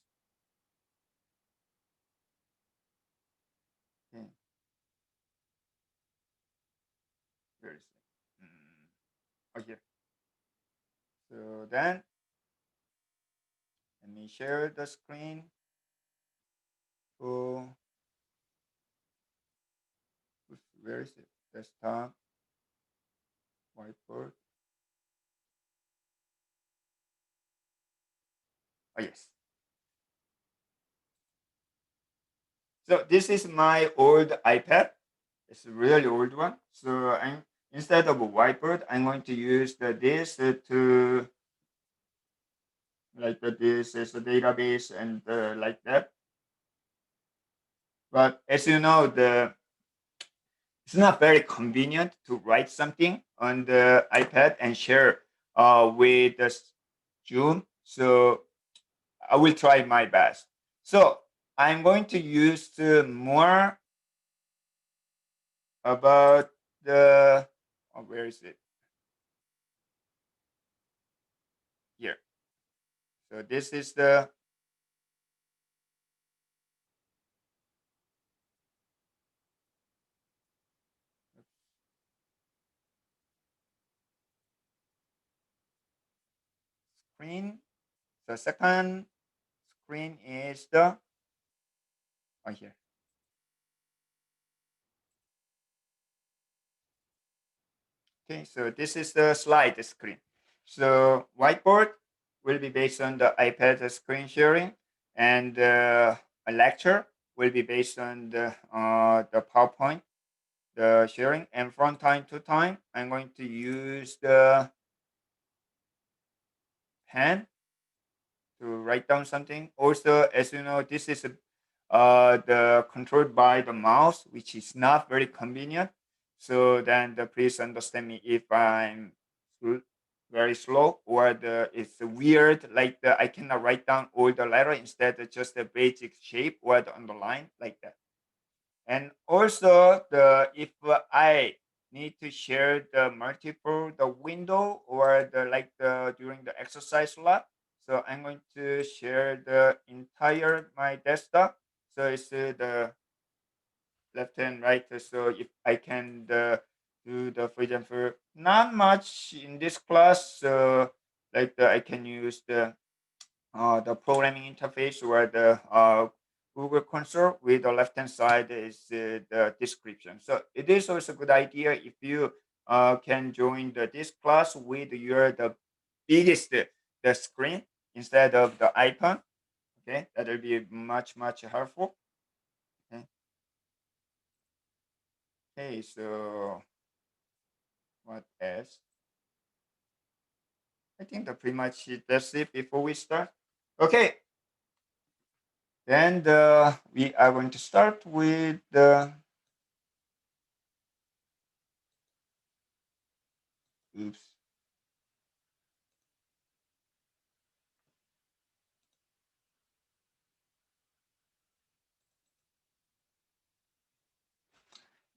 Okay. Where is it? Oh, here. So then let me share the screen. Oh, where is it? Desktop, whiteboard. Oh, yes. So this is my old iPad. It's a really old one. So instead of a whiteboard, I'm going to use this to like this is a database and like that. But as you know, it's not very convenient to write something on the iPad and share with the Zoom. So I will try my best. So I'm going to use more about where is it? Here. So this is the screen. The second screen is here. Okay, so this is the slide screen. So whiteboard will be based on the iPad screen sharing, and a lecture will be based on the PowerPoint, the sharing. And from time to time, I'm going to use the pen to write down something. Also, as you know, this is the controlled by the mouse, which is not very convenient. So then please understand me if I'm very slow or it's weird, like I cannot write down all the letter instead of just the basic shape or the underline like that. And also if I need to share the multiple window or during the exercise lab, so I'm going to share the entire my desktop. So it's the left and right. So if I can do for example, not much in this class. So I can use the programming interface or the Google console. With the left hand side is the description. So it is also a good idea if you can join this class with the biggest the screen instead of the icon. Okay, that will be much helpful. Okay. Okay, so what else? I think that pretty much that's it before we start. Okay. Then we are going to start with the oops.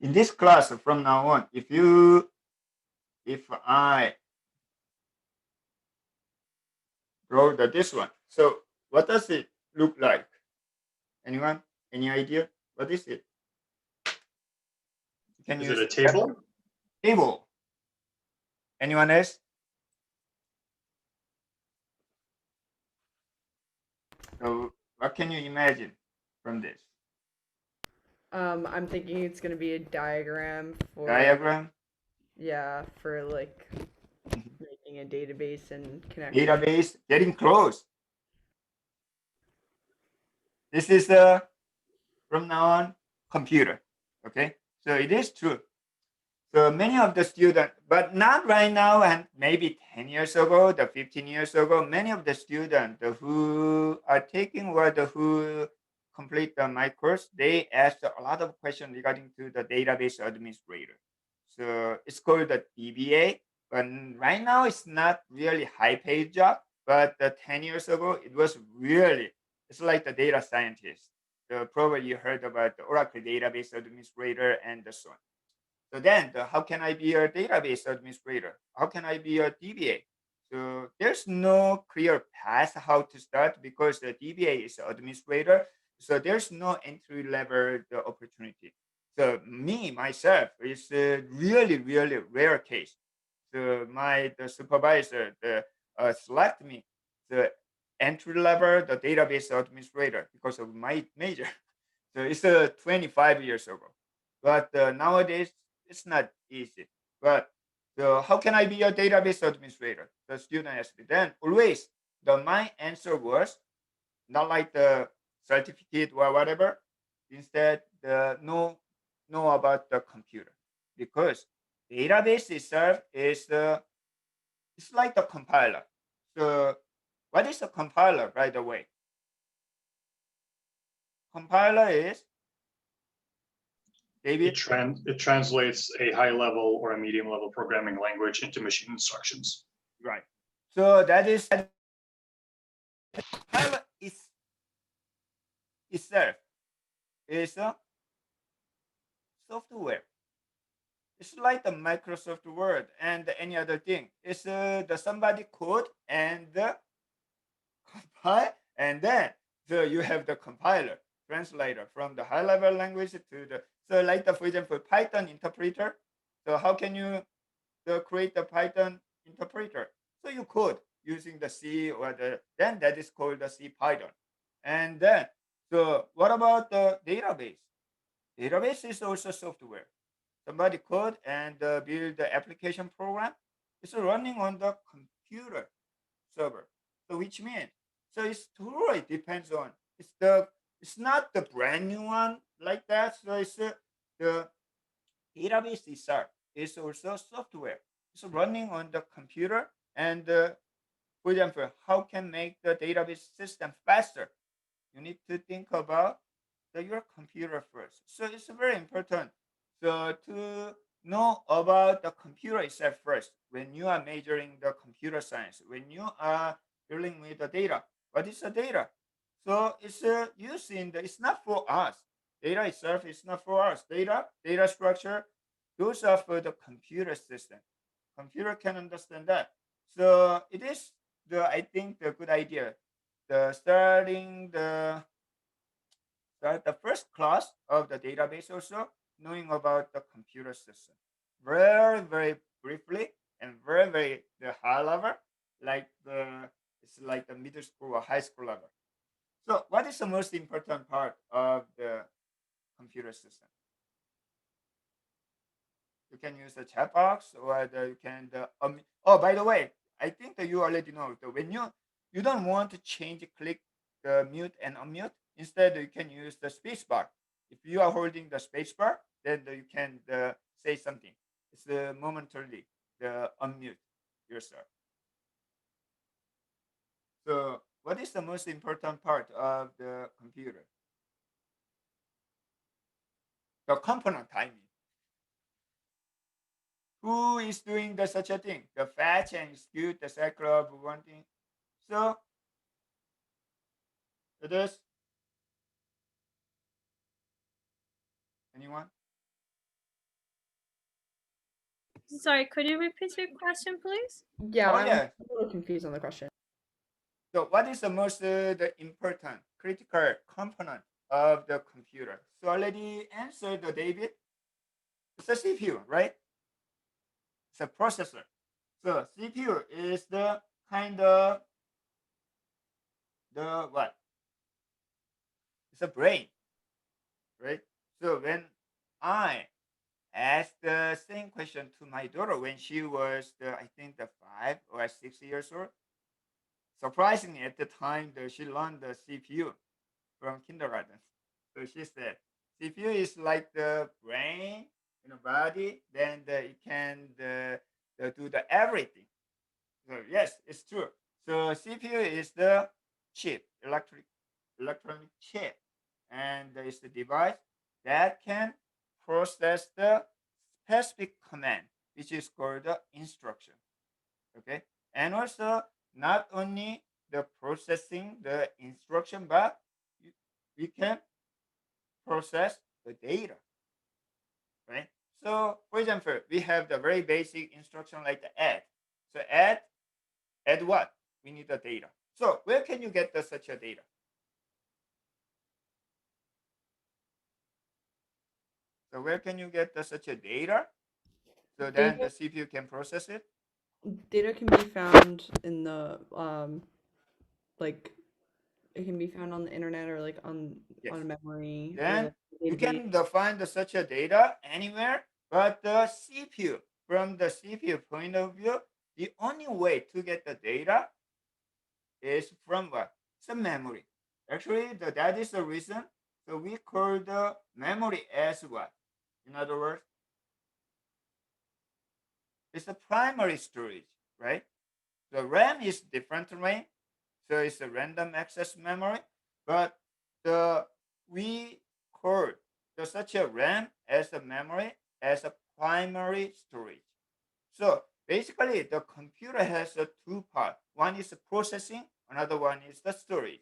In this class from now on, if I draw this one, so what does it look like? Anyone? Any idea? What is it? You can Is use it a table? Table. Anyone else? So what can you imagine from this? I'm thinking it's gonna be a diagram for Diagram? Yeah, for like making a database and connecting. Database, getting close. This is from now on computer. Okay, so it is true. So many of the students, but not right now, and maybe 10 years ago, 15 years ago, many of the students who are taking or who complete my course, they asked a lot of questions regarding to the database administrator. So it's called the DBA, but right now it's not really high paid job, but 10 years ago, it was really, it's like the data scientist. So probably you heard about the Oracle database administrator and so on. So then, how can I be a database administrator? How can I be a DBA? So there's no clear path how to start because the DBA is administrator. So there's no entry level the opportunity. So me myself is a really rare case. So the supervisor select me the entry level the database administrator because of my major. So it's 25 years ago, but nowadays it's not easy. But so how can I be a database administrator? The student asked me. Then always my answer was not like the certificate or whatever. Instead, the know about the computer because database itself is it's like the compiler. So what is a compiler, by the way? Compiler is David? It translates a high level or a medium level programming language into machine instructions. Right. So that is compiler itself is a software. It's like the Microsoft Word and any other thing. It's the somebody code and the compile, and then so you have the compiler translator from the high level language to the so like the for example Python interpreter. So how can you create the Python interpreter? So you code using the C or then that is called the C Python. And then so what about the database? Database is also software. Somebody code and build the application program. It's running on the computer server. So which means so it's totally depends on it's not the brand new one like that. So it's the database itself is also software. It's running on the computer and for example, how can make the database system faster? You need to think about your computer first. So it's very important. So to know about the computer itself first, when you are majoring the computer science, when you are dealing with the data, what is the data? So it's used in it's not for us. Data itself is not for us. Data structure, those are for the computer system. Computer can understand that. So it is I think the good idea. Start the first class of the database also knowing about the computer system very briefly and very the high level like it's like the middle school or high school level. So what is the most important part of the computer system? You can use the chat box or you can oh by the way I think that you already know that when you don't want to change click the mute and unmute. Instead, you can use the space bar. If you are holding the space bar, then you can say something. It's momentarily unmute yourself. So, what is the most important part of the computer? The component timing. Who is doing such a thing? The fetch and execute the cycle of one thing. So, it is. Anyone? Sorry, could you repeat your question, please? Yeah, Oh, I'm yeah. a little confused on the question. So what is the most the important critical component of the computer? So already answered David. It's a CPU, right? It's a processor. So CPU is the kind of the what? It's a brain, right? So when I asked the same question to my daughter when she was I think the 5 or 6 years old. Surprisingly, at the time she learned the CPU from kindergarten. So she said, CPU is like the brain in the body, then it can do the everything. So yes, it's true. So CPU is the chip, electronic chip, and it's the device that can process the specific command, which is called the instruction. Okay, and also not only the processing the instruction, but we can process the data, right? So, for example, we have the very basic instruction like the add. So add what? We need the data. So where can you get such a data? So where can you get such a data? So then the CPU can process it. Data can be found in the like it can be found on the internet or like on a memory. Or Then like you database. can find such a data anywhere, but the CPU, from the CPU point of view, the only way to get the data is from what? It's a memory. Actually, that is the reason. So we call the memory as what? In other words, it's a primary storage, right? The RAM is different RAM, so it's a random access memory, but the we call such a RAM as a memory as a primary storage. So basically, the computer has a two part. One is the processing, another one is the storage.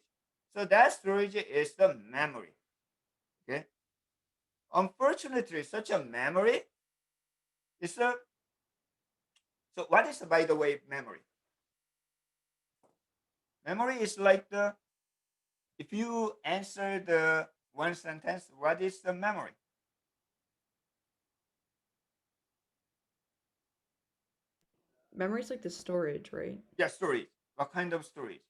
So that storage is the memory. Okay. Unfortunately, such a memory is a. So what is, by the way, memory? Memory is like the. If you answer the one sentence, what is the memory? Memory is like the storage, right? Yeah, storage. What kind of storage?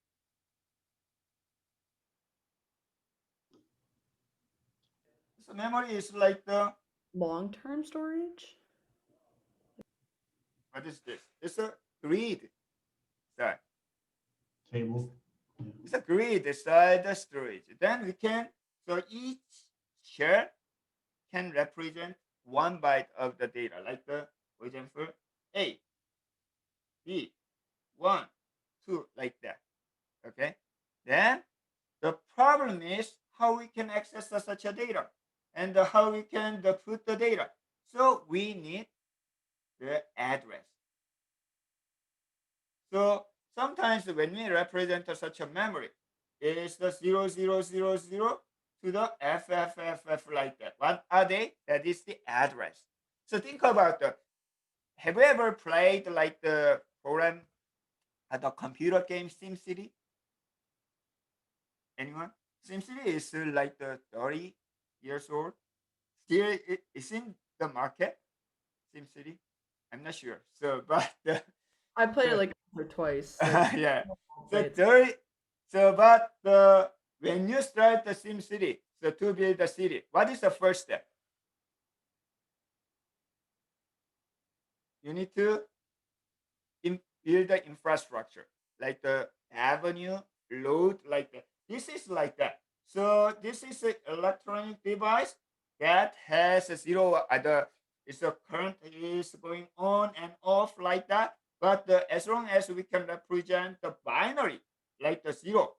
So memory is like the long-term storage. What is this? It's a grid. Sorry. Table. It's a grid inside the storage. Then we can, so each share can represent 1 byte of the data, like for example, A, B, 1, 2, like that. Okay. Then the problem is how we can access such a data and how we can put the data. So we need the address. So sometimes when we represent such a memory, it is the 0000 to the FFFF like that. What are they? That is the address. So think about have you ever played like the program the computer game SimCity? Anyone? SimCity is like the 30 years old. Still, it's in the market. SimCity. I'm not sure. So, but I played it like once or twice. So yeah. So 30. So, but when you start the SimCity, so to build the city, what is the first step? You need to build the infrastructure, like the avenue, road, like that. This is like that. So this is an electronic device that has a zero. It's a current is going on and off like that. But as long as we can represent the binary, like the 0,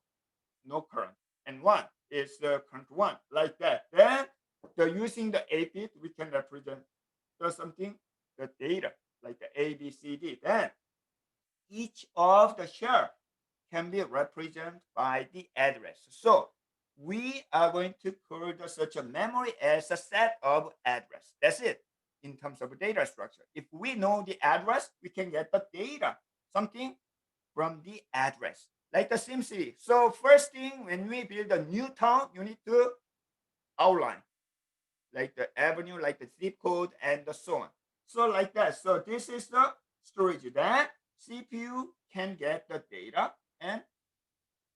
no current, and 1 is the current 1, like that. Then using the 8-bit, we can represent something, the data, like the A, B, C, D. Then each of the share can be represented by the address. So we are going to call such a memory as a set of address. That's it in terms of data structure. If we know the address, we can get the data, something from the address, like the SimCity. So first thing, when we build a new town, you need to outline, like the avenue, like the zip code, and so on. So like that. So this is the storage. Then CPU can get the data and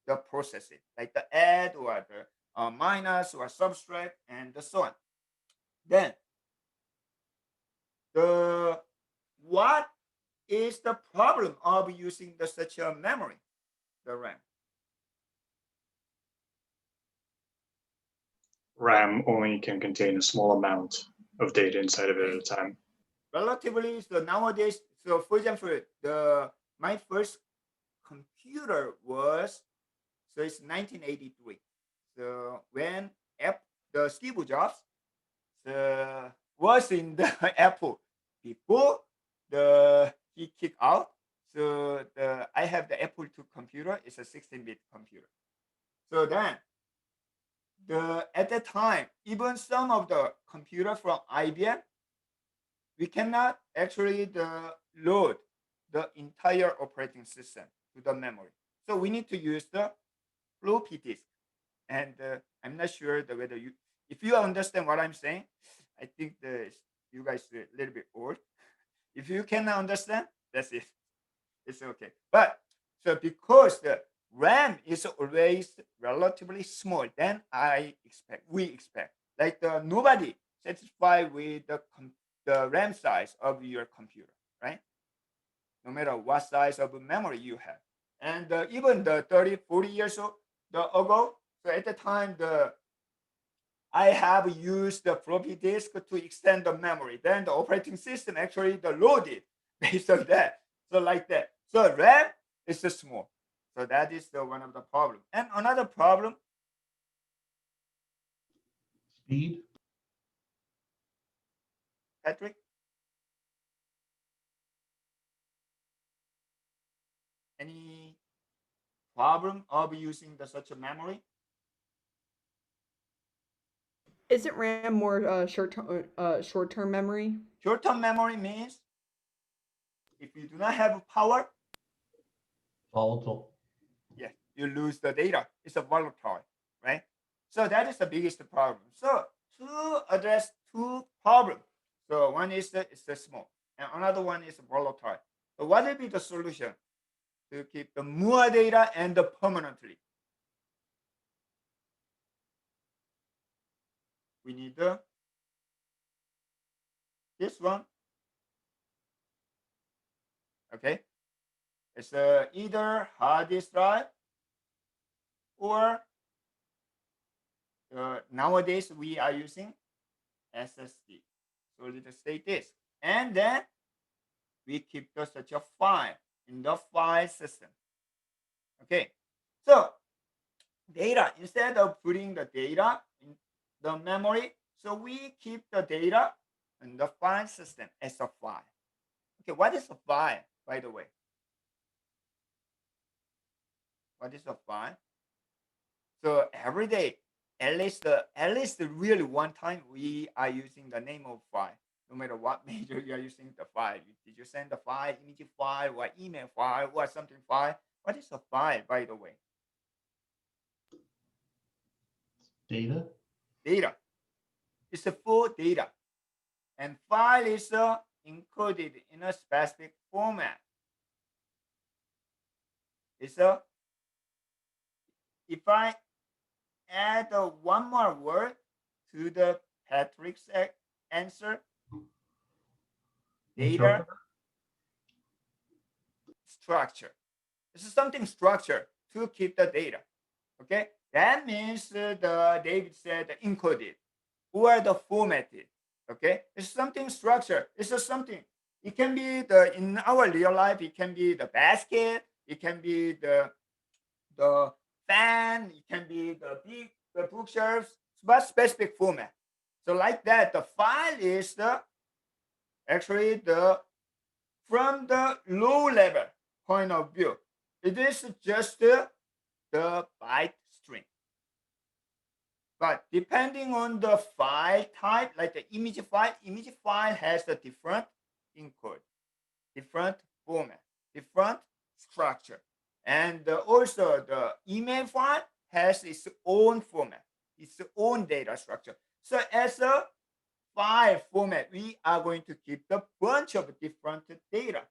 the process it, like the add or the minus or subtract and so on. Then the what is the problem of using such a memory, the RAM? RAM only can contain a small amount of data inside of it at a time. Relatively, so nowadays, so for example, my first computer was, so it's 1983. So when the Steve Jobs was in the Apple before he kicked out. So I have the Apple II computer. It's a 16-bit computer. So then at that time, even some of the computer from IBM, we cannot actually load the entire operating system to the memory. So we need to use the floppy disk. And I'm not sure whether if you understand what I'm saying, I think you guys are a little bit old. If you cannot understand, that's it. It's okay. But so because the RAM is always relatively small, then we expect like nobody satisfied with the RAM size of your computer, right? No matter what size of memory you have. And even the 30, 40 years ago, so at the time, I have used the floppy disk to extend the memory. Then the operating system actually loaded based on that. So like that. So RAM is small. So that is one of the problem. And another problem. Speed. Patrick? Any problem of using such a memory? Isn't RAM more short-term memory? Short-term memory means if you do not have power, Volatile. yes, you lose the data. It's a volatile, right? So that is the biggest problem. So to address two problems, so one is it's small, and another one is volatile. So what will be the solution to keep the more data and permanently? We need this one. Okay, it's either hard disk drive or nowadays we are using SSD, solid state disk, and then we keep such a file in the file system. Okay, so data, instead of putting the data in the memory, so we keep the data in the file system as a file. Okay, what is a file, by the way? What is a file? So every day, at least really one time, we are using the name of file. No matter what major you are using the file. Did you send the file, image file, or email file, or something file? What is a file, by the way? Data. Data. It's a full data. And file is encoded in a specific format. It's if I add one more word to the Patrick's answer, data structure. This is something structured to keep the data. Okay, that means David said encoded or the formatted. Okay, it's something structured. It's just something. It can be in our real life. It can be the basket. It can be the fan. It can be the bookshelves, but specific format. So like that, the file is actually from the low level point of view. It is just the byte string. But depending on the file type, like the image file has a different encode, different format, different structure. And also the email file has its own format, its own data structure. So as file format, we are going to keep the bunch of different data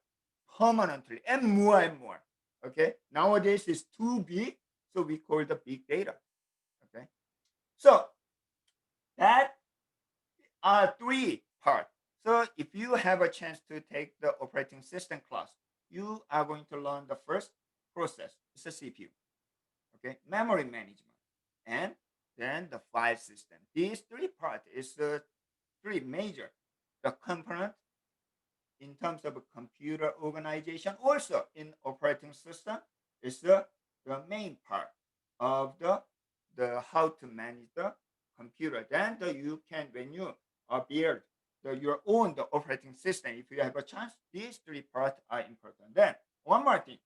permanently and more and more. Okay, nowadays it's too big, so we call the big data. Okay, so that are three parts. So if you have a chance to take the operating system class, you are going to learn the first process. It's a CPU. Okay, memory management, and then the file system. These three parts is the three major. The component in terms of computer organization, also in operating system, is the main part of the how to manage the computer. Then you can, when you build your own operating system, if you have a chance, these three parts are important. Then one more thing.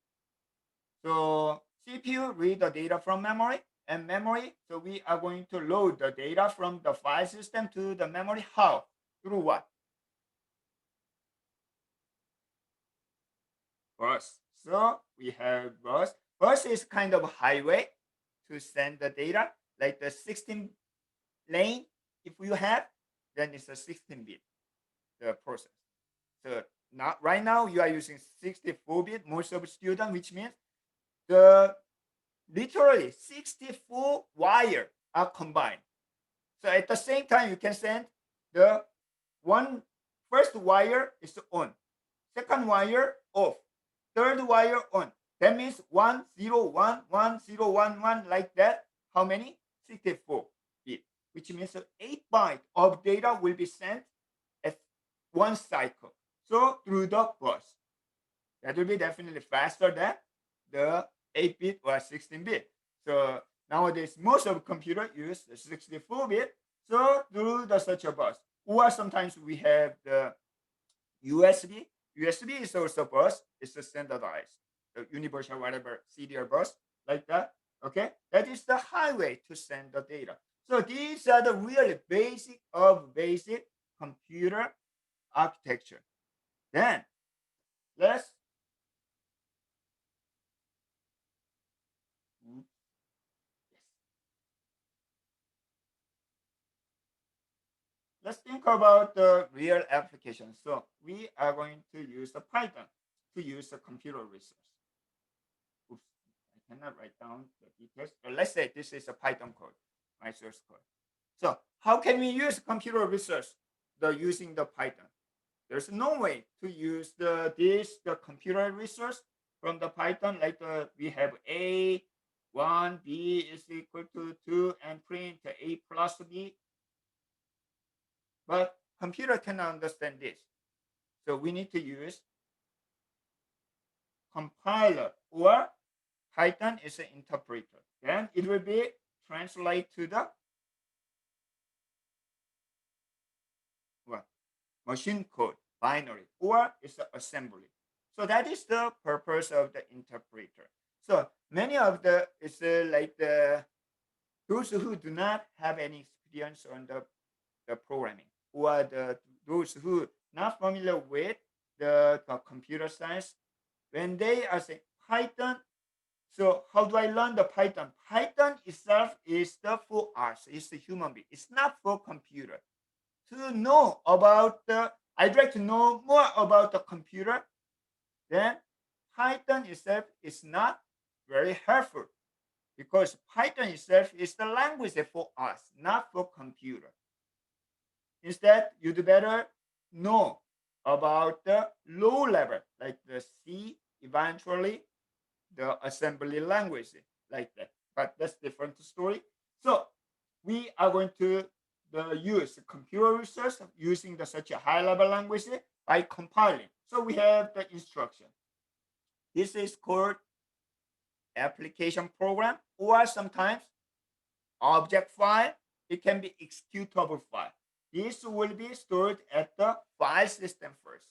So CPU read the data from memory, and memory, so we are going to load the data from the file system to the memory. How? Through what? Bus. So we have bus. Bus is kind of highway to send the data, like the 16 lane. If you have, then it's a 16-bit the process. So not right now you are using 64-bit. Most of students, which means the literally 64 wire are combined. So at the same time, you can send the first wire is on, second wire off, third wire on. That means 1 0 1 1 0 1 1 like that. How many? 64 bit, which means 8 bytes of data will be sent at one cycle. So through the bus, that will be definitely faster than the 8-bit or 16-bit. So nowadays, most of computer use the 64-bit. So through such a bus, or sometimes we have the USB. USB is also bus. It's a standardized, the universal whatever serial bus like that. Okay, that is the highway to send the data. So these are the really basic of basic computer architecture. Then let's let's think about the real application. So we are going to use the Python to use the computer resource. Oops, I cannot write down the details. But let's say this is a Python code, my source code. So how can we use computer resource using the Python? There's no way to use the computer resource from the Python, like we have A, 1, B is equal to 2, and print A plus B. But computer cannot understand this. So we need to use compiler, or Python is an interpreter. Then it will be translate to the machine code, binary, or it's an assembly. So that is the purpose of the interpreter. So many of it's like those who do not have any experience on the programming, or those who not familiar with the computer science, when they are saying Python, so how do I learn the Python? Python itself is for us, it's the human being. It's not for computer. To know about I'd like to know more about the computer, then Python itself is not very helpful, because Python itself is the language for us, not for computer. Instead, you'd better know about the low level, like the C, eventually the assembly language, like that. But that's different story. So we are going to use computer research using such a high level language by compiling. So we have the instruction. This is called application program, or sometimes object file. It can be executable file. This will be stored at the file system first.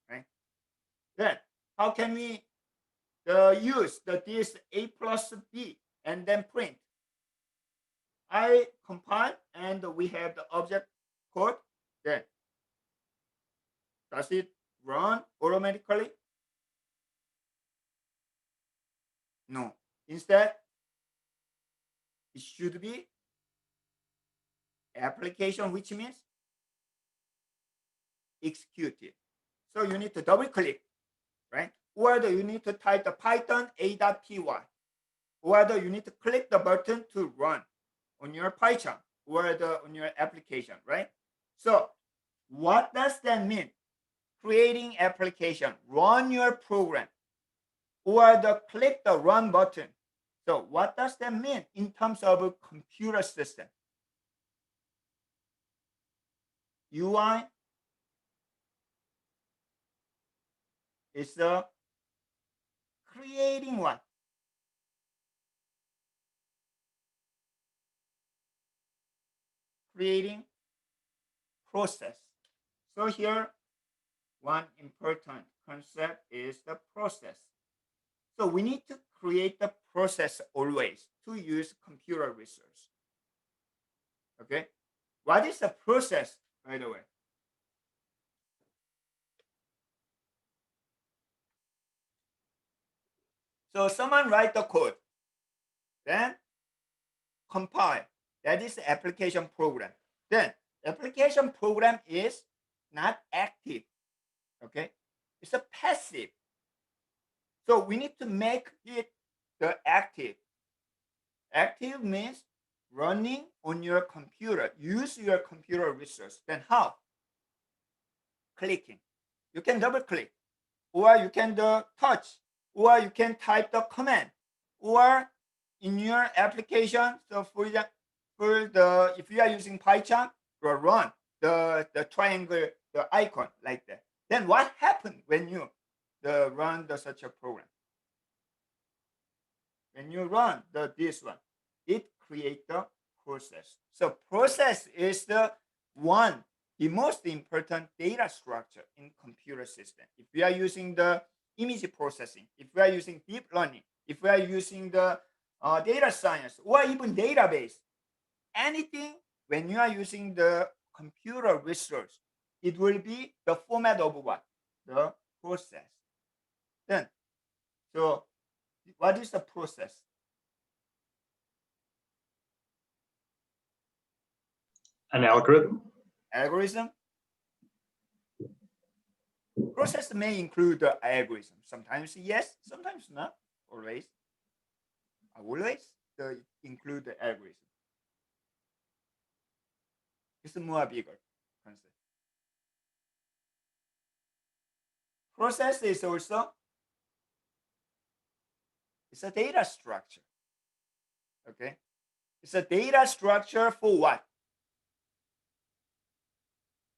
Right? Then how can we use this A plus B and then print? I compile and we have the object code. Then does it run automatically? No. Instead, it should be application, which means execute it. So you need to double click, right? Or you need to type the Python a.py, or you need to click the button to run on your PyCharm or on your application, right? So what does that mean? Creating application, run your program, or click the run button. So what does that mean in terms of a computer system? UI is creating what? Creating process. So here, one important concept is the process. So we need to create the process always to use computer resource. Okay, what is the process, by the way? So someone write the code, then compile. That is the application program. Then application program is not active. Okay, it's a passive. So we need to make it the active. Active means running on your computer. Use your computer resource. Then how? Clicking. You can double click, or you can touch, or you can type the command, or in your application. So for if you are using PyCharm, run the triangle, the icon like that. Then what happened when you run such a program? When you run this one, it creates the process. So process is the most important data structure in computer system. If we are using the image processing, if we are using deep learning, if we are using the data science, or even database, anything, when you are using the computer resource, it will be the format of what? The process. Then, so what is the process? An algorithm. Algorithm. Process may include the algorithm. Sometimes yes, sometimes not. Always. Always include the algorithm. It's more bigger concept. Process is also, it's a data structure. Okay, it's a data structure for what?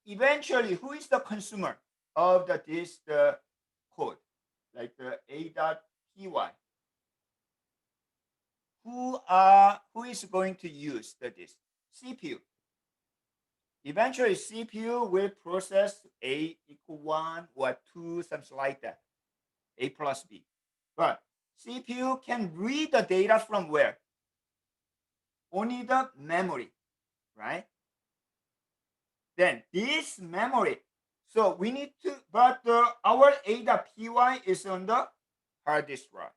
Eventually, who is the consumer of this code, like the a.py? Who is going to use this? CPU. Eventually, CPU will process a equal 1 or 2, something like that, a plus b. But CPU can read the data from where? Only the memory, right? Then this memory, so we need to, but our a.py is on the hard disk drive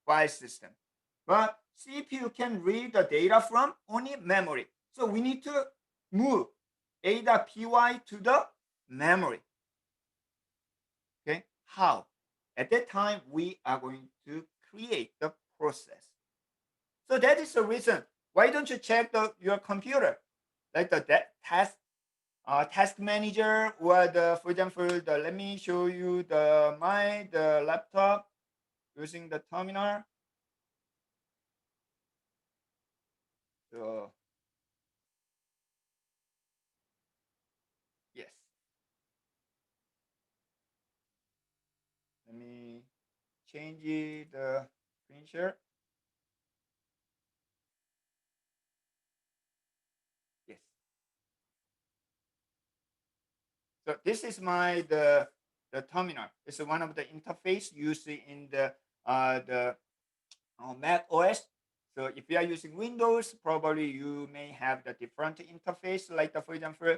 file system. But CPU can read the data from only memory. So we need to move a.py to the memory. Okay, how? At that time, we are going to create the process. So that is the reason. Why don't you check your computer, like the task manager, or for example, let me show you the laptop using the terminal. So yes, let me change the screen share. Yes. So this is the terminal. It's one of the interface used in the Mac OS. So if you are using Windows, probably you may have the different interface. Like for example,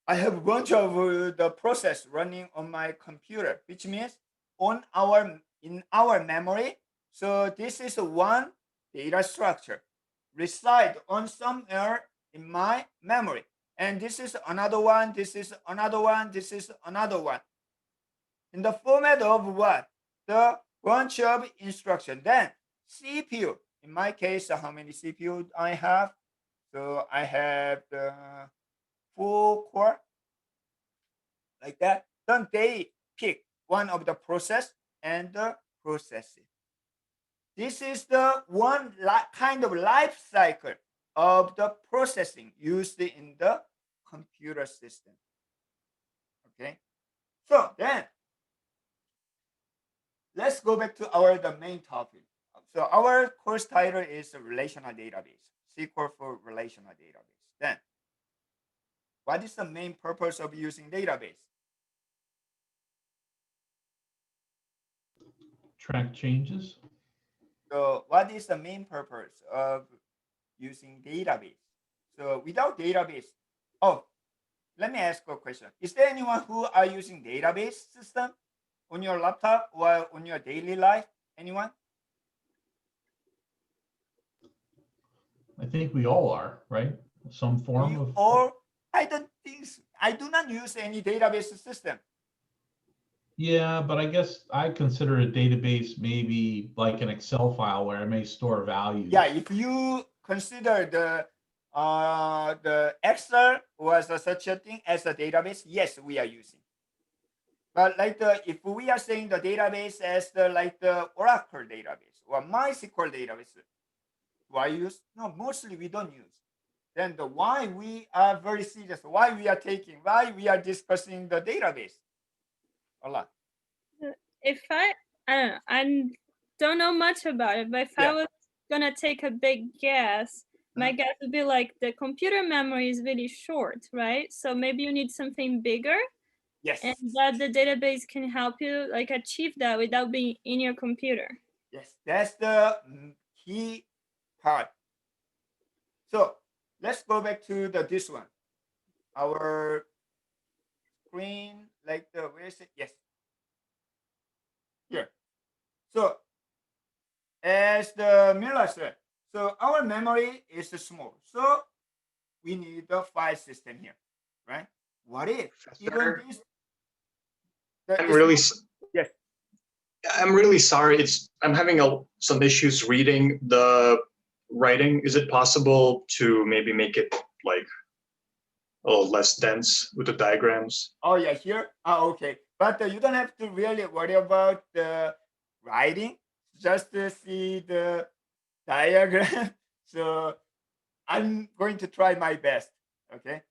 I have a bunch of the process running on my computer, which means in our memory. So this is one data structure reside on somewhere in my memory. And this is another one, this is another one, this is another one. In the format of what? The bunch of instruction. Then CPU. In my case, how many CPU I have? So I have the 4 core, like that. Then they pick one of the process and process it. This is the one kind of life cycle of the processing used in the computer system. Okay, so then let's go back to the main topic. So our course title is relational database, SQL for relational database. Then what is the main purpose of using database? Track changes. So what is the main purpose of using database? So without database, oh, let me ask a question. Is there anyone who are using database system on your laptop or on your daily life? Anyone? I think we all are, right? Some form of. Or I don't think so. I do not use any database system. Yeah, but I guess I consider a database maybe like an Excel file where I may store values. Yeah, if you consider the Excel was such a thing as a database, yes, we are using. But like if we are saying the database as the Oracle database or MySQL database, do I use? No, mostly we don't use. Then the why we are very serious, why we are discussing the database a lot. If I don't know, I don't know much about it, but if I was gonna take a big guess, my guess would be like the computer memory is really short, right? So maybe you need something bigger. Yes. And that the database can help you like achieve that without being in your computer. Yes, that's the key part. So let's go back to this one. Our screen, where is it? Yes. Here. So as the Miller said, so our memory is small. So we need the file system here, right? What if even this? Yes. I'm really sorry. I'm having some issues reading the writing. Is it possible to maybe make it like a little less dense with the diagrams? Oh yeah, here. Okay. But you don't have to really worry about the writing. Just to see the diagram. So I'm going to try my best. Okay.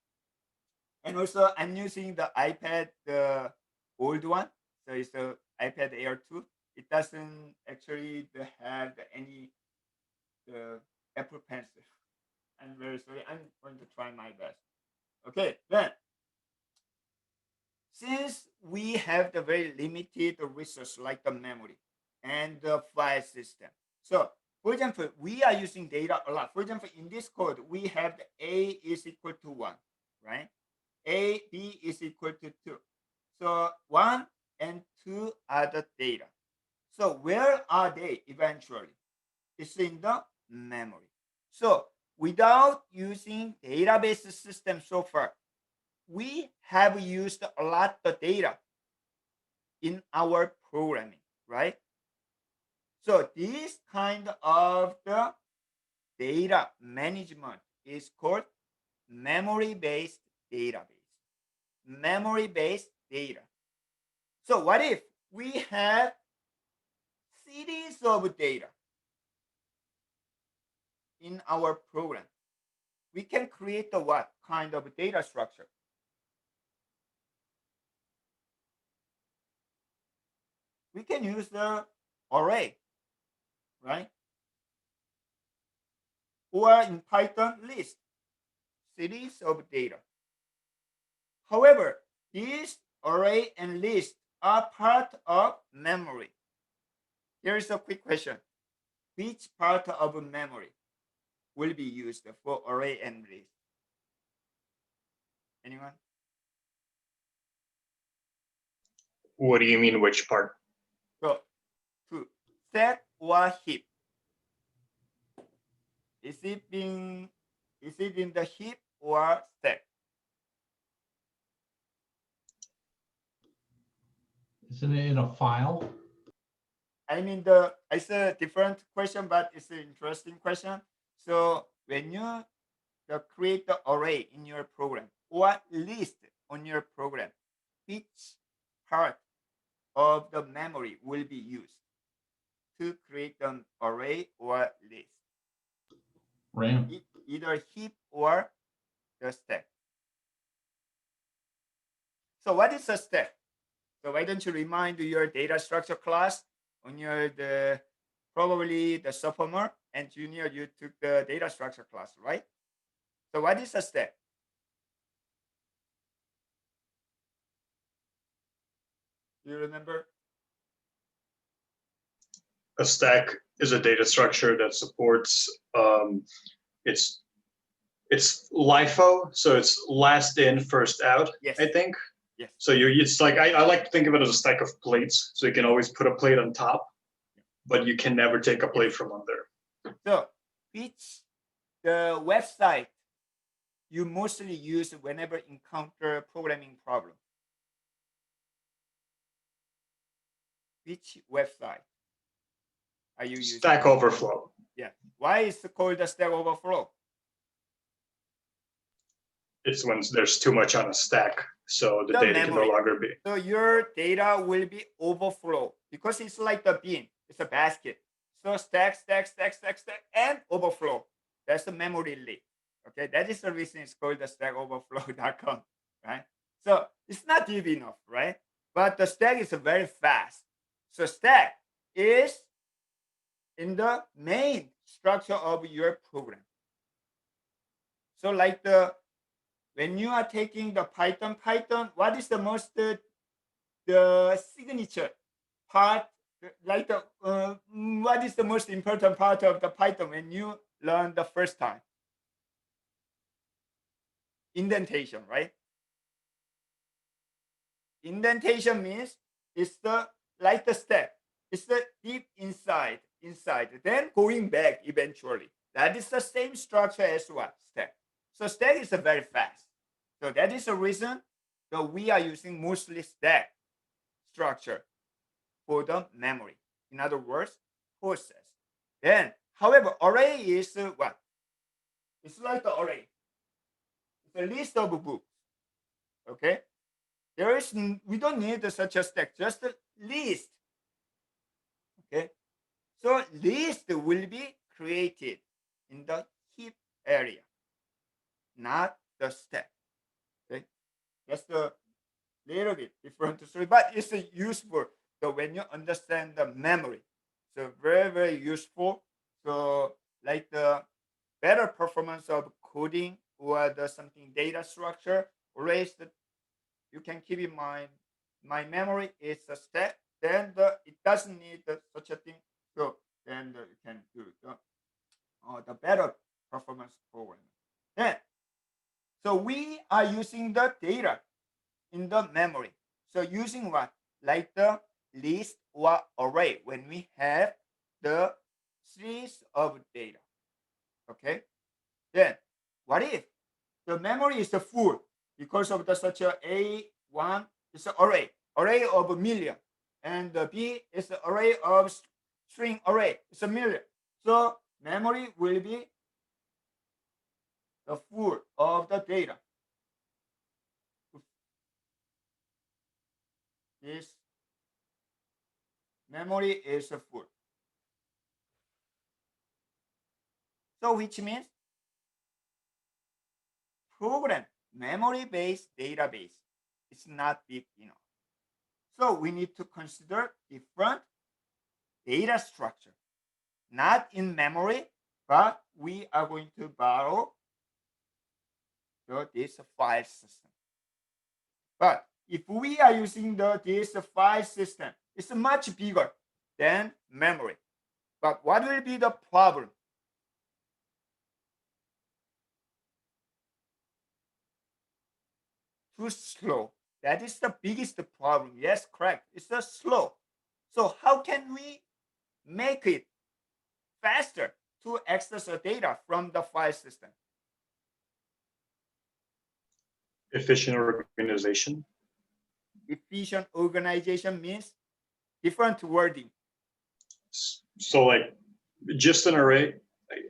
And also I'm using the iPad, the old one. So it's the iPad Air 2. It doesn't actually have any Apple Pencil. I'm very sorry. I'm going to try my best. Okay, then since we have the very limited resource like the memory and the file system. So for example, we are using data a lot. For example, in this code, we have the A is equal to 1, right? A, B is equal to 2. So 1 and 2 are the data. So where are they eventually? It's in the memory. So without using database system so far, we have used a lot of data in our programming, right? So this kind of the data management is called memory-based database. Memory-based data. So what if we have series of data in our program? We can create a what kind of data structure? We can use the array, right? Or in Python, list, series of data. However, these array and list are part of memory. Here is a quick question. Which part of memory will be used for array and list? Anyone? What do you mean, which part? So, to set or heap. Is it in the heap or stack? Isn't it in a file? I mean, it's a different question, but it's an interesting question. So when you create the array in your program or list on your program, which part of the memory will be used to create an array or list? RAM. Either heap or the stack. So what is a stack? So why don't you remind your data structure class on your probably the sophomore and junior, you took the data structure class, right? So what is a stack? Do you remember? A stack is a data structure that supports it's LIFO, so it's last in, first out. Yes. I think. Yes. So it's like I like to think of it as a stack of plates. So you can always put a plate on top, but you can never take a plate from under. So which the website you mostly use whenever encounter programming problem? Which website are you using? Stack Overflow. Yeah. Why is it called the Stack Overflow? It's when there's too much on a stack, so the data can no longer be. So your data will be overflow because it's like the bin. It's a basket. So stack, and overflow. That's the memory leak. Okay, that is the reason it's called the stackoverflow.com, right? So it's not deep enough, right? But the stack is very fast. So stack is in the main structure of your program. So like when you are taking the Python, what is the most the signature part? Like what is the most important part of the Python when you learn the first time? Indentation, right? Indentation means it's the like the stack. It's the deep inside, then going back eventually. That is the same structure as what? Stack. So stack is very fast. So that is the reason that we are using mostly stack structure for the memory. In other words, process. Then, however, array is what? It's like the array. It's a list of books. Okay? We don't need such a stack, just a list. Okay? So list will be created in the heap area, not the stack. Okay? That's a little bit different story, but it's useful. So when you understand the memory, so very useful. So like the better performance of coding or the something data structure, always you can keep in mind my memory is a stack. Then it doesn't need such a thing. So then you can do the better performance program. Then so we are using the data in the memory. So using what? Like the list or array when we have the series of data. Okay. Then what if the memory is full because of such a A1 is an array of a million, and the B is the array of string array. It's a million. So memory will be the full of the data. This memory is full. So which means program memory-based database is not big enough. So we need to consider different data structure, not in memory, but we are going to borrow this file system. But if we are using this file system, it's much bigger than memory. But what will be the problem? Too slow. That is the biggest problem. Yes, correct. It's slow. So how can we make it faster to access the data from the file system? Efficient organization. efficient organization means different wording. So like just an array,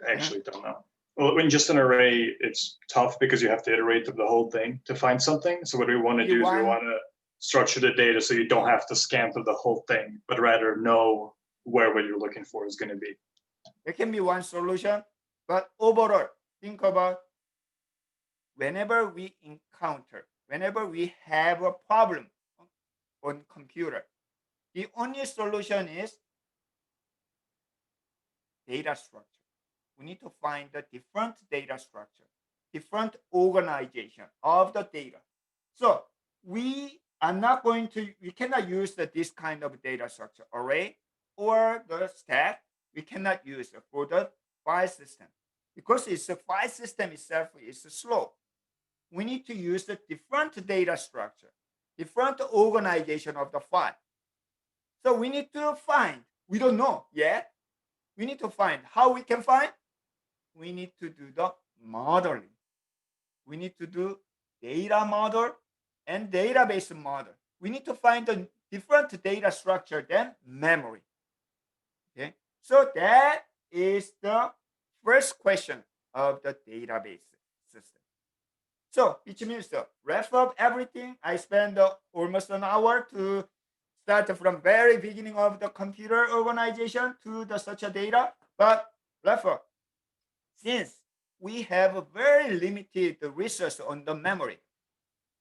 I actually don't know. Well, when just an array, it's tough because you have to iterate through the whole thing to find something. So what we want to do is we want to structure the data so you don't have to scan through the whole thing, but rather know where what you're looking for is going to be. There can be one solution, but overall, think about whenever we have a problem on computer, the only solution is data structure. We need to find the different data structure, different organization of the data. So we cannot use this kind of data structure array or the stack. We cannot use it for the file system because it's a file system itself is slow. We need to use a different data structure, different organization of the file. So we need to find, we don't know yet. We need to find how we can find. We need to do the modeling. We need to do data model and database model. We need to find a different data structure than memory. Okay, so that is the first question of the database system. So which means to wrap up everything, I spent almost an hour to start from very beginning of the computer organization to the such a data. But wrap up, since we have a very limited resource on the memory,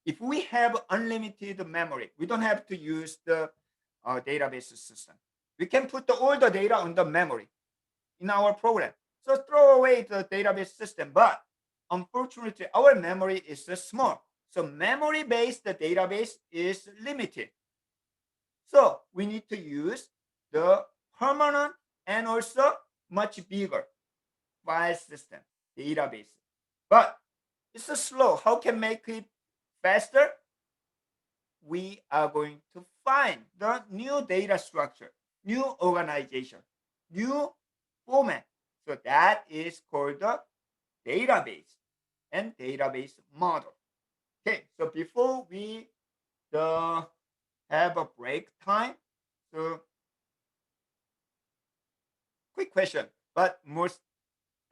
if we have unlimited memory, we don't have to use the database system. We can put all the data on the memory in our program. So throw away the database system. But unfortunately, our memory is small. So memory-based database is limited. So we need to use the permanent and also much bigger file system database. But it's slow. How can make it faster? We are going to find the new data structure, new organization, new format. So that is called the database and database model. Okay, so before we have a break time, so quick question, but most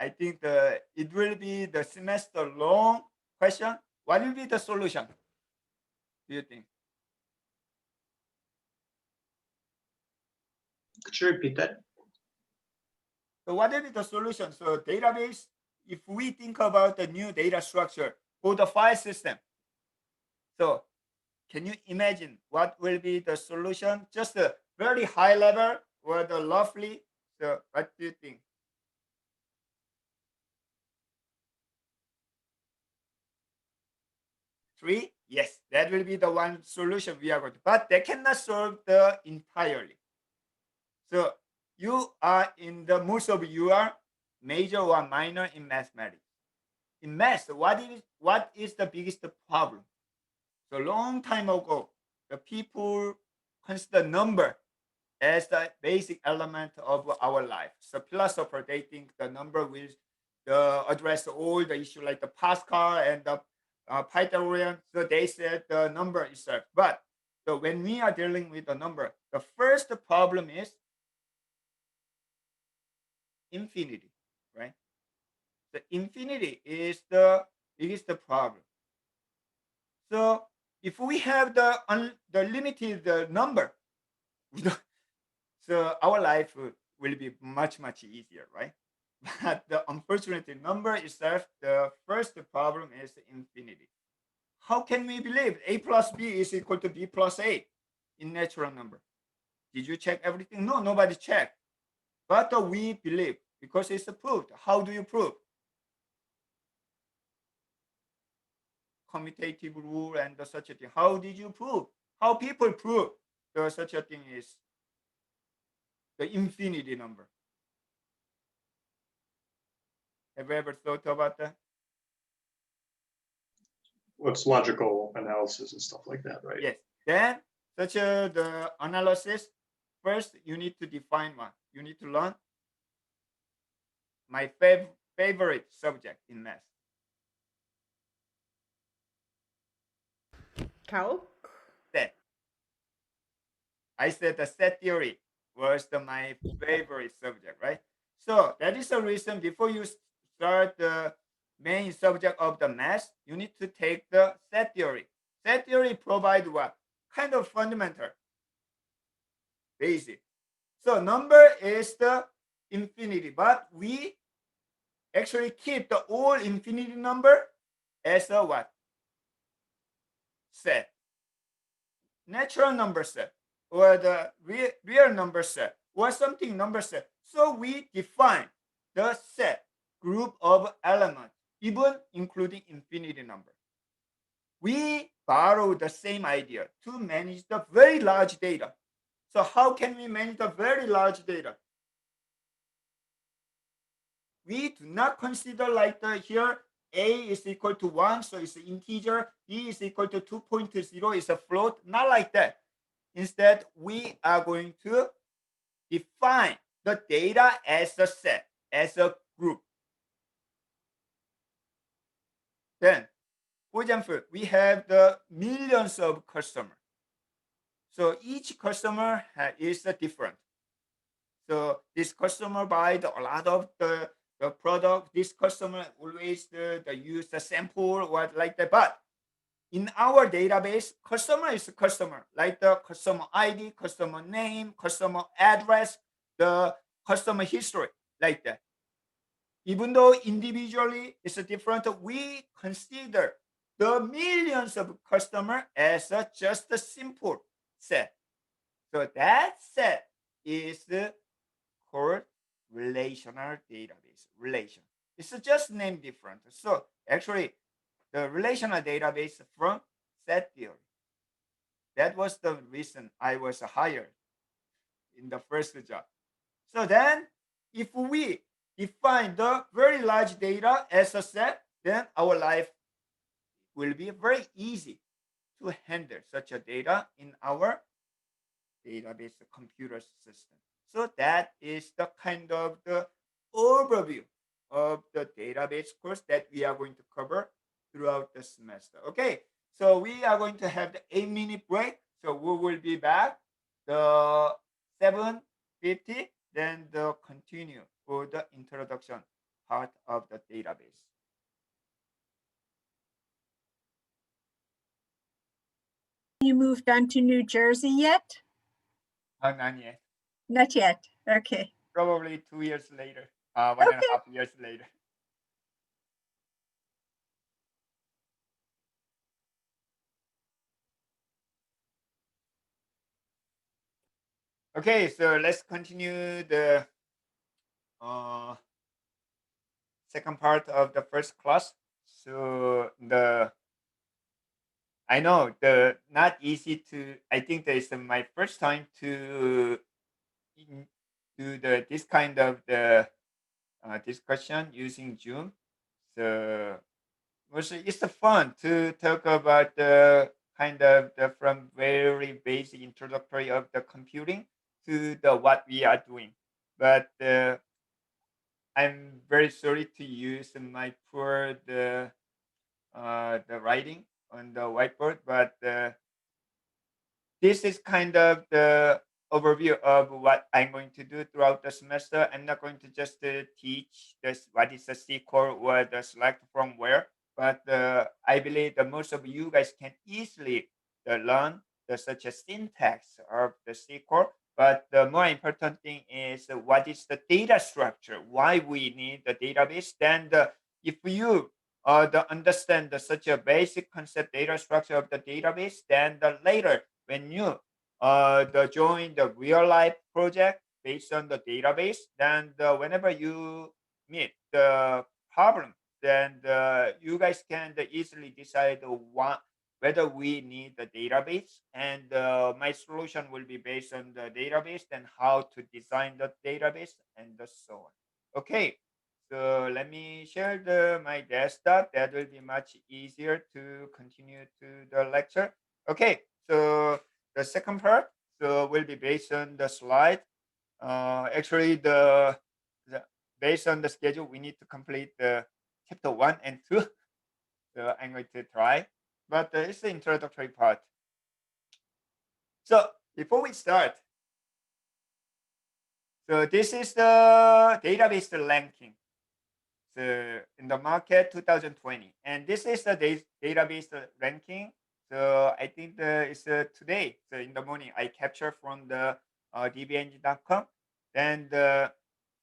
I think it will be the semester long question. What will be the solution? Do you think? Could you repeat that? So what will be the solution? So database, if we think about the new data structure for the file system, so can you imagine what will be the solution? Just a very high level or the roughly. So what do you think? Three? Yes, that will be the one solution we are going to, but they cannot solve the entirely. So you are most of you are major or minor in mathematics. In math, what is the biggest problem? So long time ago, the people consider number as the basic element of our life. So philosopher, they think the number will address all the issue like the Pascal and the Pythagorean. So they said the number itself. But so when we are dealing with the number, the first problem is infinity, right? The infinity is the biggest problem. So if we have the limited number, so our life will be much easier, right? But the unfortunately number itself, the first problem is infinity. How can we believe a plus b is equal to b plus a in natural number? Did you check everything? No, nobody checked. But we believe because it's proved. How do you prove? Commutative rule and such a thing. How did you prove? How people prove such a thing is the infinity number? Have you ever thought about that? What's logical analysis and stuff like that, right? Yes. Then the analysis, first you need to define one. You need to learn my favorite subject in math. Calc? That. I said the set theory was my favorite subject, right? So that is the reason before you start the main subject of the math, you need to take the set theory. Set theory provide what? Kind of fundamental, basic. So number is the infinity, but we actually keep the all infinity number as a what? Set. Natural number set or the real number set or something number set. So we define the set group of elements, even including infinity number. We borrow the same idea to manage the very large data. So how can we manage the very large data? We do not consider like the here a is equal to 1, so it's an integer, b is equal to 2.0, is a float, not like that. Instead, we are going to define the data as a set, as a group. Then, for example, we have the millions of customers. So each customer is different. So this customer buys a lot of the product. This customer always use the sample or like that. But in our database, customer is a customer, like the customer ID, customer name, customer address, the customer history, like that. Even though individually it's different, we consider the millions of customers as just a simple set. So that set is called relational database. Relation. It's just name different. So actually, the relational database from set theory. That was the reason I was hired in the first job. So then, if we define the very large data as a set, then our life will be very easy to handle such a data in our database computer system. So that is the kind of the overview of the database course that we are going to cover throughout the semester. Okay, so we are going to have the 8-minute break. So we will be back the 7:50, then the continue for the introduction part of the database. You moved on to New Jersey yet? Not yet. Not yet. Okay. Probably 2 years later, 1.5 years later. Okay, so let's continue the second part of the first class. So I know not easy to. I think that is my first time to do this kind of the discussion using Zoom. So it's fun to talk about the kind of the from very basic introductory of the computing to the what we are doing. But I'm very sorry to use my poor the writing on the whiteboard, but this is kind of the overview of what I'm going to do throughout the semester. I'm not going to just teach this what is the SQL or the select from where, but I believe that most of you guys can easily learn such a syntax of the SQL. But the more important thing is what is the data structure, why we need the database. Then if you understand such a basic concept data structure of the database, then later when you join the real life project based on the database, then whenever you meet the problem, then you guys can easily decide whether we need the database, and my solution will be based on the database and how to design the database and so on. Okay, so let me share my desktop. That will be much easier to continue to the lecture. Okay, so the second part will be based on the slide. Actually, based on the schedule, we need to complete the chapter 1 and 2. So I'm going to try, but it's the introductory part. So before we start, so this is the database ranking. So in the market 2020, and this is the database ranking. So I think it's today. So in the morning, I capture from the dbng.com. Then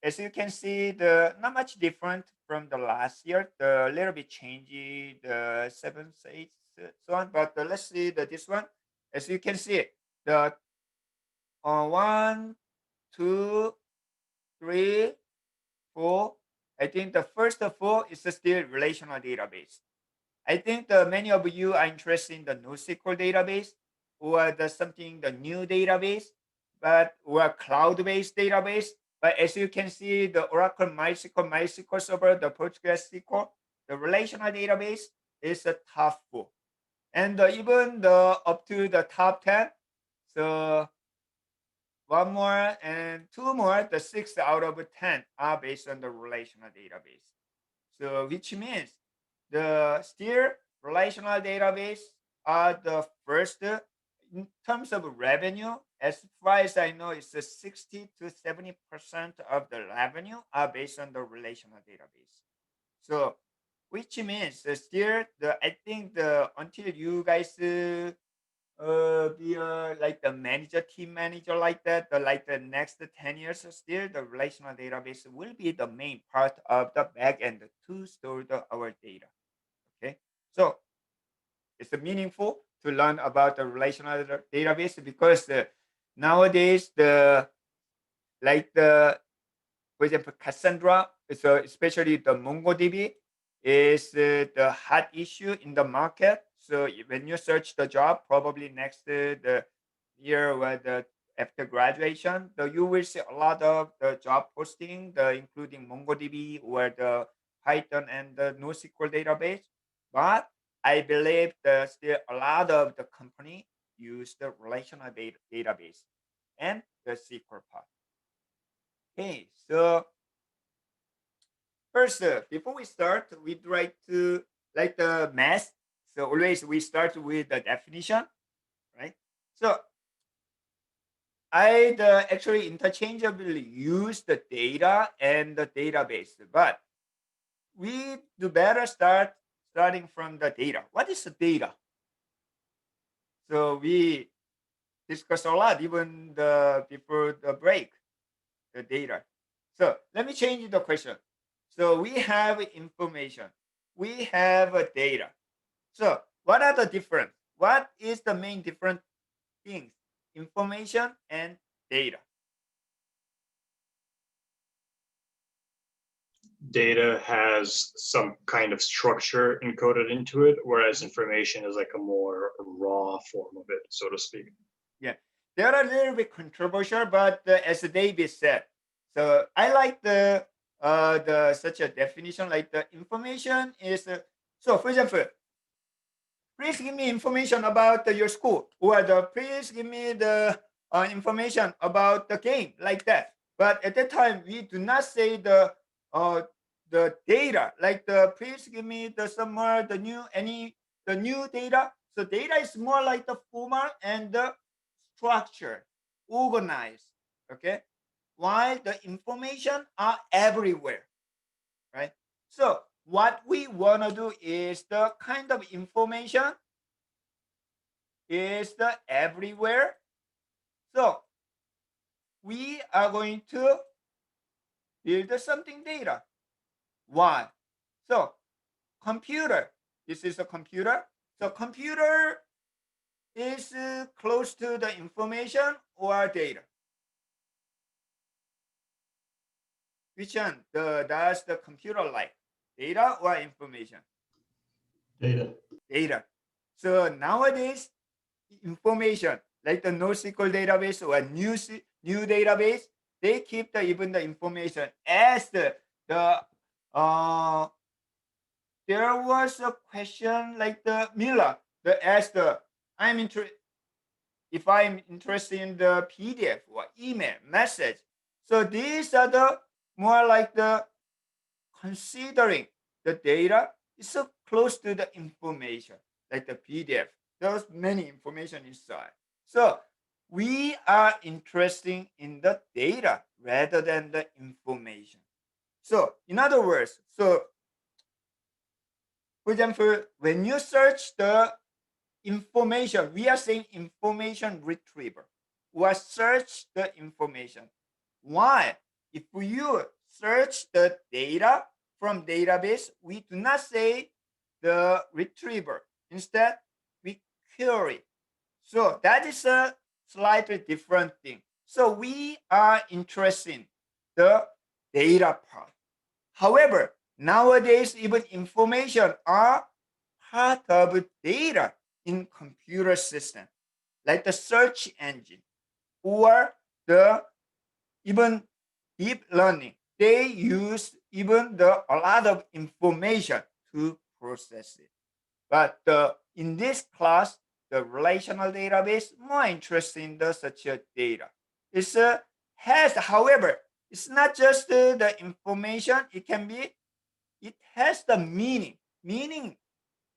as you can see, the not much different from the last year. The little bit changey, the 7, 8, so on. But let's see this one. As you can see, the 1, 2, 3, 4. I think the first of all is still relational database. I think many of you are interested in the NoSQL database or the new database, but or cloud-based database. But as you can see, the Oracle MySQL, MySQL Server, the PostgreSQL, the relational database is a top 4, and even the up to the top 10. So 1 more and 2 more, the 6 out of 10 are based on the relational database. So which means the still relational database are the first in terms of revenue. As far as I know, it's 60 to 70% of the revenue are based on the relational database. So which means still I think until you guys be like the manager, team manager like that, like the next 10 years, still the relational database will be the main part of the backend to store our data. Okay, so it's meaningful to learn about the relational database because nowadays for example, Cassandra, so especially the MongoDB is the hot issue in the market. So when you search the job, probably next the year or after graduation, you will see a lot of the job posting, including MongoDB or the Python and the NoSQL database. But I believe still a lot of the company use the relational database and the SQL part. Okay, so first, before we start, we'd like to like the math. So always we start with the definition, right? So I actually interchangeably use the data and the database, but we do better starting from the data. What is the data? So we discuss a lot even before the break, the data. So let me change the question. So we have information, we have data. So what are the difference? What is the main different things? Information and data. Data has some kind of structure encoded into it, whereas information is like a more raw form of it, so to speak. Yeah, they're a little bit controversial, but as David said, so I like the such a definition, like the information is so for example, please give me information about your school, or please give me the information about the game, like that. But at that time, we do not say the data, like please give me some more the new data. So data is more like the formal and the structure, organized. Okay, while the information are everywhere, right? So what we want to do is the kind of information is the everywhere. So we are going to build something data. Why? So computer, this is a computer. So computer is close to the information or data. Which one does the computer like? Data or information? Data. Data. So nowadays, information like the NoSQL database or a new database, they keep even the information as there was a question like the Miller asked if I'm interested in the PDF or email message. So these are the more like the considering the data is so close to the information, like the PDF. There's many information inside. So we are interested in the data rather than the information. So in other words, so for example, when you search the information, we are saying information retriever or search the information. Why? If you search the data from database, we do not say the retriever. Instead, we query. So that is a slightly different thing. So we are interested in the data part. However, nowadays, even information are part of data in computer system, like the search engine or the even deep learning. They use even a lot of information to process it. But in this class, the relational database more interested in such a data. It's however, it's not just the information. It has the meaning. Meaning,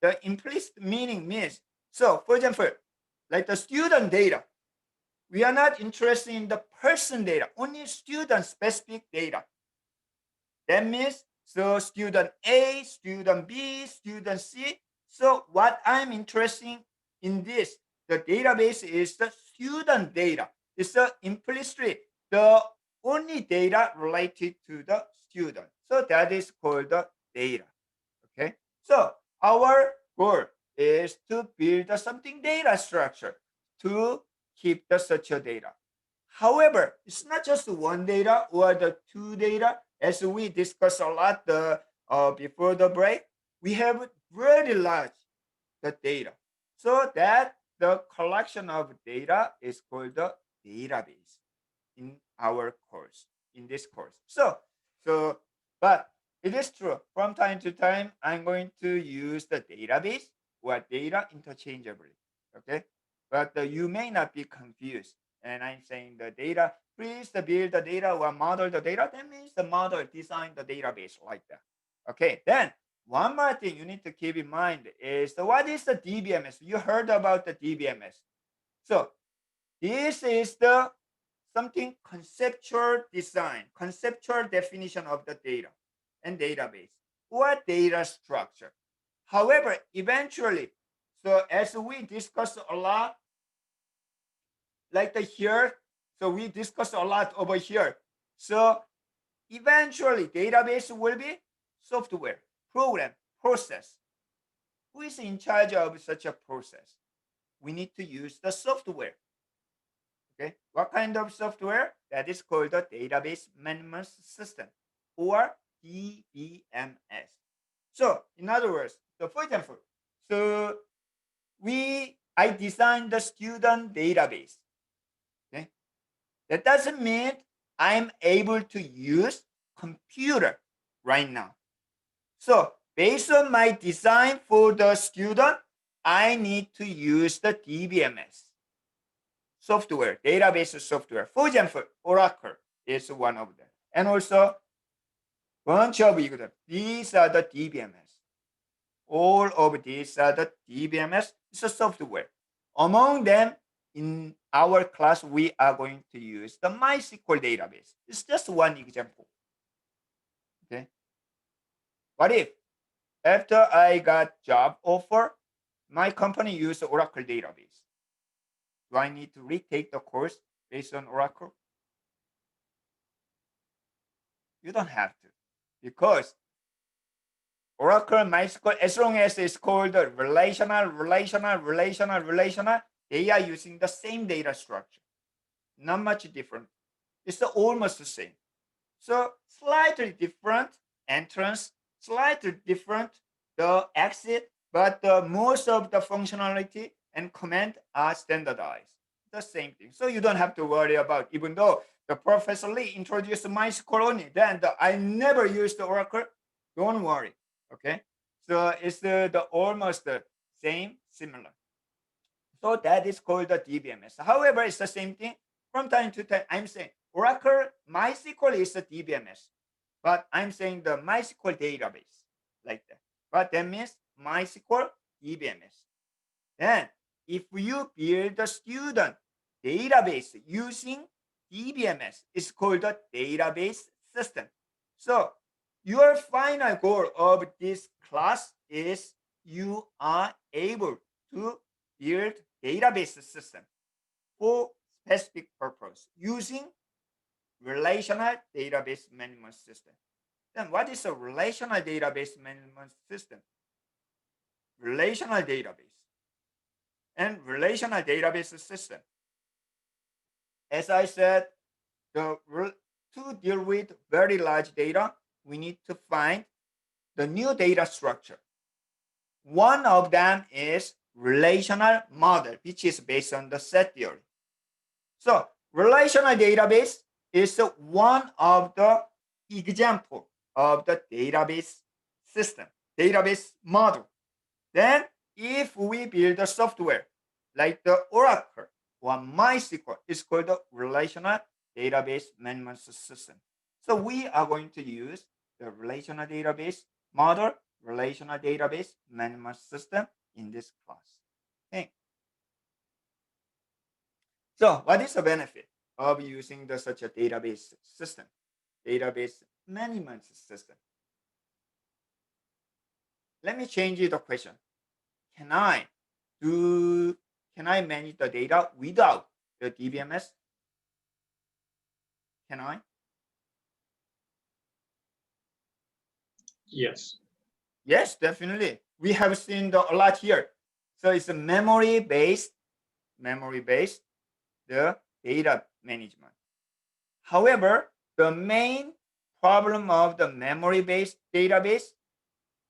the implicit meaning means. So, for example, like the student data, we are not interested in the person data, only student specific data. That means so student A, student B, student C. So what I'm interested in this, the database is the student data. It's the implicitly the only data related to the student. So that is called the data. Okay. So our goal is to build something data structure to keep such a data. However, it's not just one data or the two data, as we discussed a lot before the break. We have very large the data, so that the collection of data is called the database in our course, in this course. But it is true. From time to time, I'm going to use the database or data interchangeably. Okay, but you may not be confused. And I'm saying the data, please build the data or model the data. That means the model design the database like that. Okay, then one more thing you need to keep in mind is what is the DBMS? You heard about the DBMS. So this is the something conceptual design, conceptual definition of the data and database or data structure. However, eventually, so as we discussed a lot, like here, so we discussed a lot over here. So eventually, database will be software, program, process. Who is in charge of such a process? We need to use the software. Okay, what kind of software? That is called the database management system or DBMS. So in other words, so for example, so I designed the student database. Okay, that doesn't mean I'm able to use computer right now. So based on my design for the student, I need to use the DBMS software, database software. For example, Oracle is one of them. And also bunch of examples. These are the DBMS. All of these are the DBMS. It's a software. Among them, in our class, we are going to use the MySQL database. It's just one example. Okay. What if after I got job offer, my company used Oracle database? Do I need to retake the course based on Oracle? You don't have to, because Oracle MySQL, as long as it's called relational, they are using the same data structure. Not much different. It's almost the same. So slightly different entrance, slightly different the exit, but most of the functionality and command are standardized. The same thing. So you don't have to worry about, even though the Professor Lee introduced MySQL only, then I never used the Oracle. Don't worry. Okay. So it's the almost the same, similar. So that is called the DBMS. However, it's the same thing. From time to time, I'm saying Oracle MySQL is a DBMS, but I'm saying the MySQL database like that. But that means MySQL DBMS. Then, if you build the student database using DBMS is called a database system. So your final goal of this class is you are able to build database system for specific purpose using relational database management system. Then what is a relational database management system? Relational database and relational database system. As I said, to deal with very large data, we need to find the new data structure. One of them is relational model, which is based on the set theory. So relational database is one of the example of the database system, database model. Then if we build a software like the Oracle or MySQL, it's called the relational database management system. So we are going to use the relational database model, relational database management system in this class. Okay. So what is the benefit of using such a database system, database management system? Let me change the question. Can I manage the data without the DBMS? Can I? Yes. Yes, definitely. We have seen a lot here. So it's a memory-based, the data management. However, the main problem of the memory-based database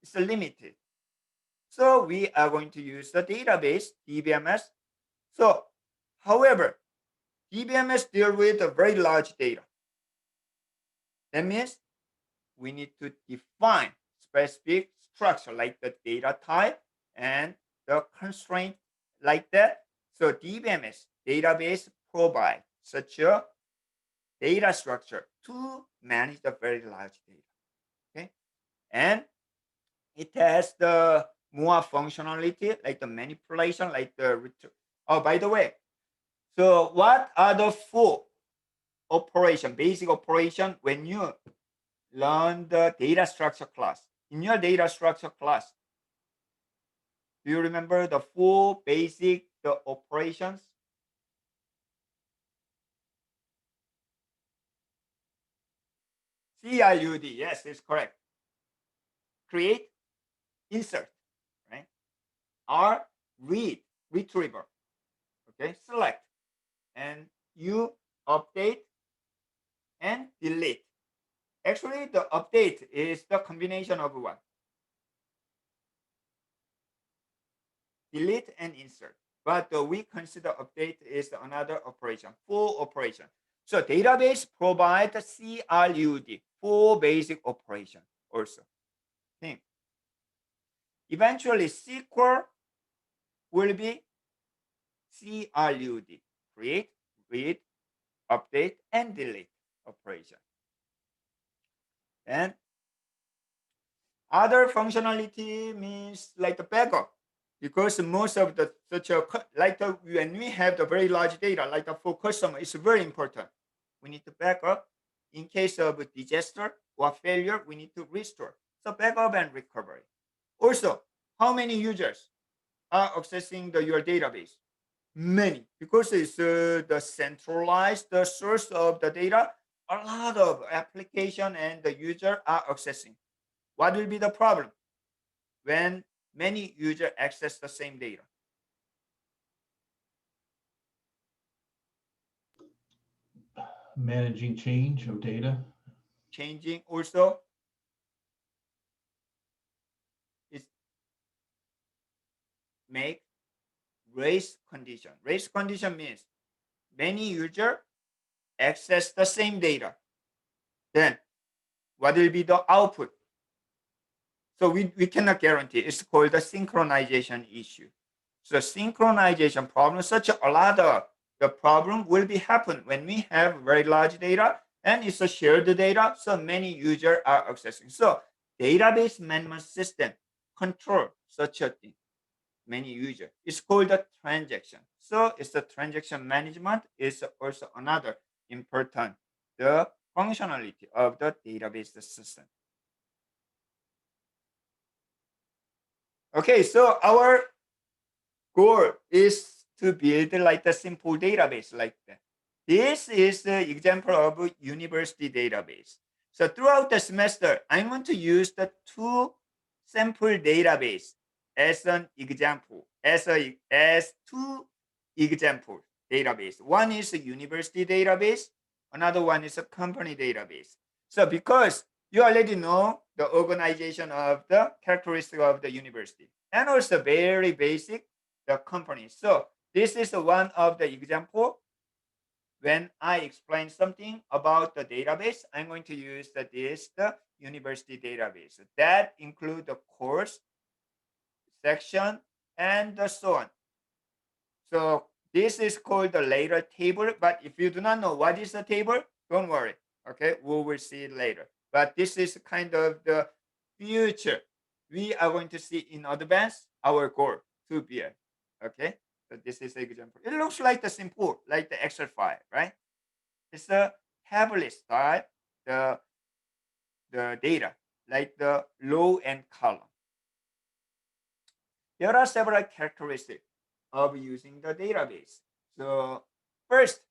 is limited. So we are going to use the database, DBMS. So, however, DBMS deal with a very large data. That means we need to define specific structure like the data type and the constraint like that. So DBMS database provide such a data structure to manage the very large data. Okay, and it has the more functionality like the manipulation, like the return. Oh, by the way, so what are the four operation, basic operation when you learn the data structure class? In your data structure class, do you remember the four basic operations? CRUD, yes, it's correct. Create, insert, right? R, read, retriever, okay, select, and you update and delete. Actually, the update is the combination of what? Delete and insert. But we consider update is another operation, full operation. So database provides CRUD, full basic operation also. Okay. Eventually, SQL will be CRUD, create, read, update, and delete operation. And other functionality means like the backup, because most of the when we have the very large data, like for customer, it's very important. We need to back up in case of disaster or failure. We need to restore. So backup and recovery. Also, how many users are accessing your database? Many, because it's the centralized source of the data. A lot of application and the user are accessing. What will be the problem when many users access the same data? Managing change of data. Changing also is make race condition. Race condition means many users access the same data. Then what will be the output? So we cannot guarantee. It's called the synchronization issue. So synchronization problem, such a lot of the problem will be happen when we have very large data and it's a shared data, so many users are accessing. So database management system control such a thing. many users. It's called a transaction. So it's the transaction management is also another important the functionality of the database system. Okay, so our goal is to build like the simple database like that. This is the example of a university database. So throughout the semester, I'm going to use the two sample database as an example, as two example database. One is a university database, another one is a company database. So because you already know the organization of the characteristic of the university and also very basic the company. So this is one of the example. When I explain something about the database, I'm going to use the university database. That include the course, section, and so on. So this is called the later table, but if you do not know what is the table, don't worry. Okay, we will see it later. But this is kind of the future. We are going to see in advance our goal to be. Okay, so this is an example. It looks like the simple, like the Excel file, right? It's a heavily style, the data, like the row and column. There are several characteristics of using the database. So first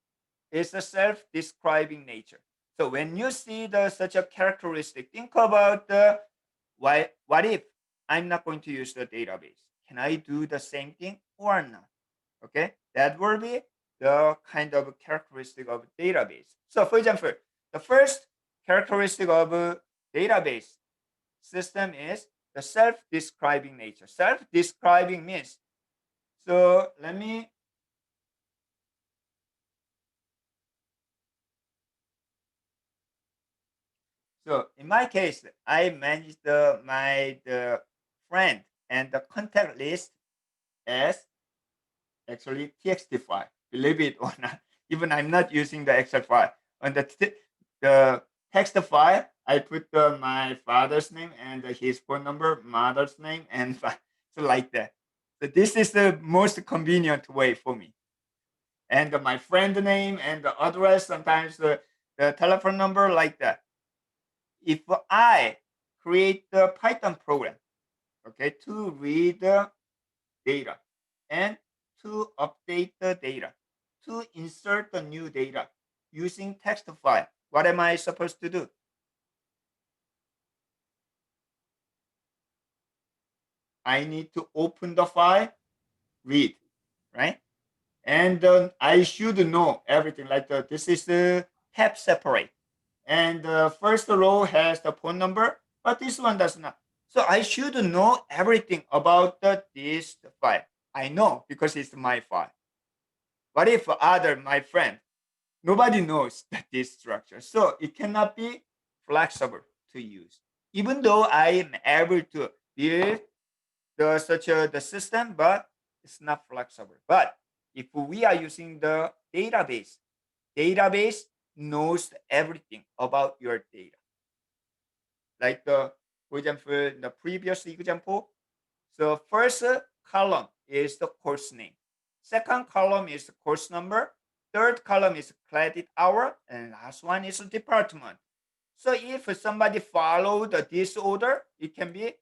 is the self-describing nature. So when you see such a characteristic, think about the what if I'm not going to use the database? Can I do the same thing or not? Okay, that will be the kind of characteristic of database. So for example, the first characteristic of a database system is the self-describing nature. Self-describing means, so let me So in my case, I manage my friend and the contact list as actually TXT file. Believe it or not, even I'm not using the Excel file. On the text file, I put my father's name and his phone number, mother's name, and so like that. So this is the most convenient way for me. And my friend name and the address, sometimes the telephone number, like that. If I create the Python program, okay, to read the data and to update the data, to insert the new data using text file, what am I supposed to do? I need to open the file, read, right? And I should know everything, like this is the tab separate. And the first row has the phone number, but this one does not. So I should know everything about this file. I know because it's my file. What if my friend, nobody knows this structure. So it cannot be flexible to use. Even though I am able to build the system, but it's not flexible. But if we are using the database knows everything about your data. Like for example, the previous example. So first column is the course name. Second column is the course number. Third column is credit hour. And last one is the department. So if somebody followed this order, it can be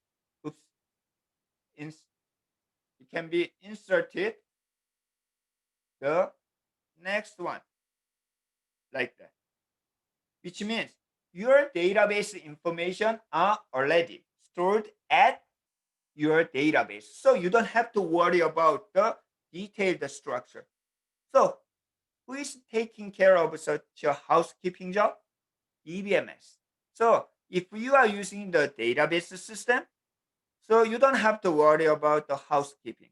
inserted the next one like that, which means your database information are already stored at your database. So you don't have to worry about the detailed structure. So who is taking care of such a housekeeping job? DBMS. So if you are using the database system, so you don't have to worry about the housekeeping.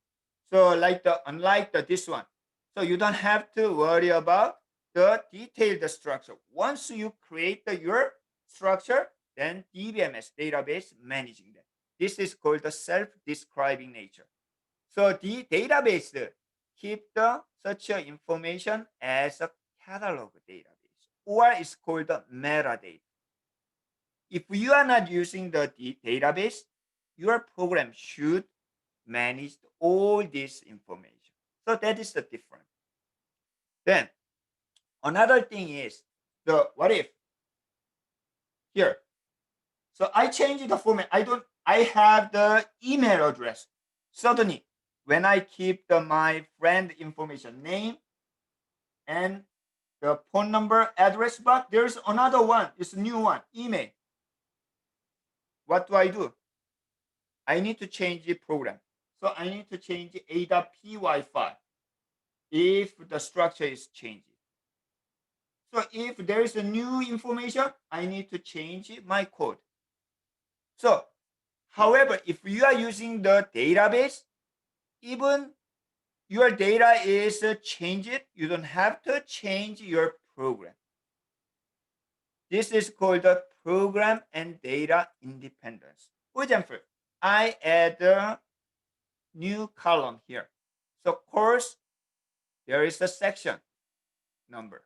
So unlike this one, so you don't have to worry about the detailed structure. Once you create your structure, then DBMS database managing that. This is called the self-describing nature. So the database keep such information as a catalog database, or it's called the metadata. If you are not using the database, your program should manage all this information. So that is the difference. Then another thing is the what if here. So I change the format. I have the email address. Suddenly, when I keep my friend information, name and the phone number, address, but there's another one. It's a new one, email. What do? I need to change the program. So I need to change a.py file if the structure is changing. So if there is a new information, I need to change my code. So, however, if you are using the database, even your data is changed, you don't have to change your program. This is called the program and data independence. For example, I add a new column here. So course, there is a section number.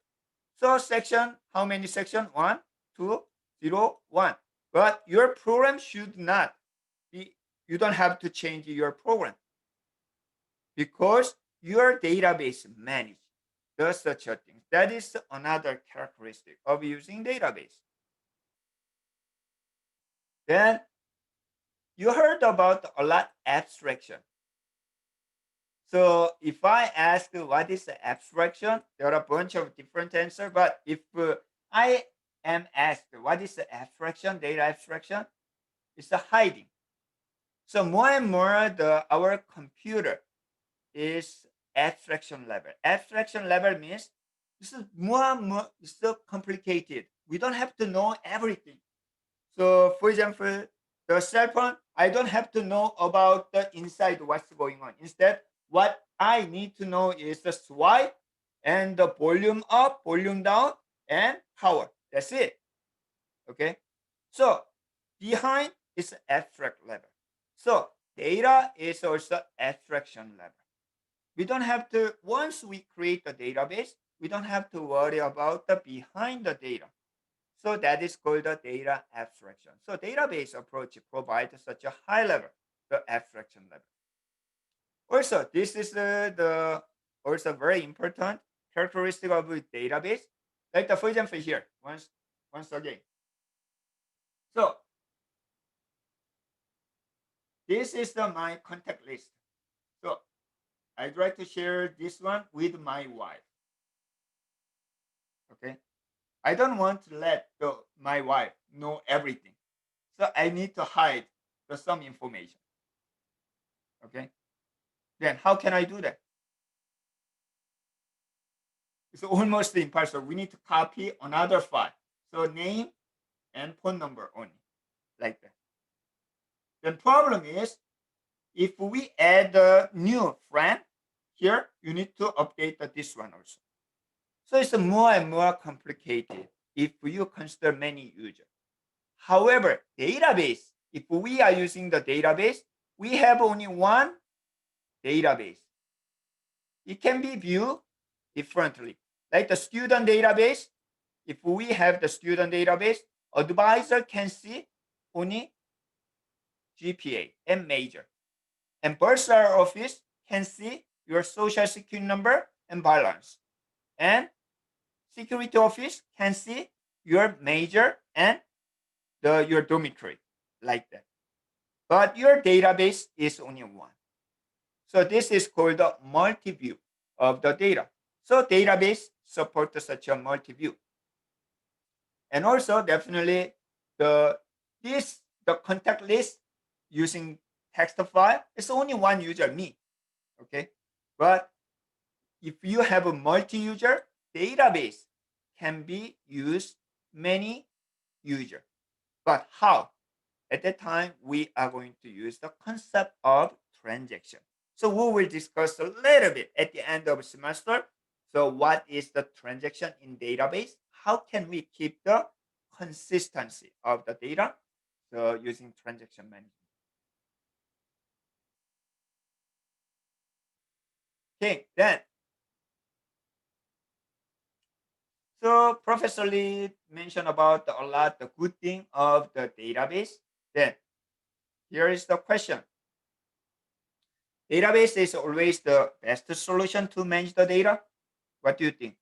So section, how many section? 1, 2, 0, 1. But your program should not be, you don't have to change your program because your database manage does such a thing. That is another characteristic of using database. Then you heard about a lot abstraction. So if I ask what is the abstraction, there are a bunch of different answers. But if I am asked what is the abstraction, data abstraction, it's the hiding. So more and more our computer is abstraction level. Abstraction level means this is more and more, it's so complicated. We don't have to know everything. So for example, the cell phone, I don't have to know about the inside what's going on. Instead, what I need to know is the swipe and the volume up, volume down, and power. That's it. Okay. So behind is abstract level. So data is also abstraction level. We don't have to, once we create a database, we don't have to worry about the behind the data. So that is called the data abstraction. So database approach provides such a high level, the abstraction level. Also, this is the also very important characteristic of a database. Like the, for example, here, once again. So this is my contact list. So I'd like to share this one with my wife. Okay. I don't want to let my wife know everything. So I need to hide some information. Okay. Then how can I do that? It's almost impossible. We need to copy another file. So name and phone number only, like that. The problem is, if we add a new friend here, you need to update this one also. So it's more and more complicated if you consider many users. However, database, if we are using the database, we have only one database. It can be viewed differently. Like the student database, if we have the student database, advisor can see only GPA and major. And bursar office can see your social security number and balance. And security office can see your major and your dormitory, like that. But your database is only one. So this is called the multi-view of the data. So database supports such a multi-view. And also definitely the contact list using text file, it's only one user, me. Okay. But if you have a multi-user, database can be used many users. But how? At that time, we are going to use the concept of transaction. So we will discuss a little bit at the end of the semester. So what is the transaction in database? How can we keep the consistency of the data? So using transaction management. Okay, then. So Professor Lee mentioned about a lot the good thing of the database. Then here is the question. database is always the best solution to manage the data? What do you think?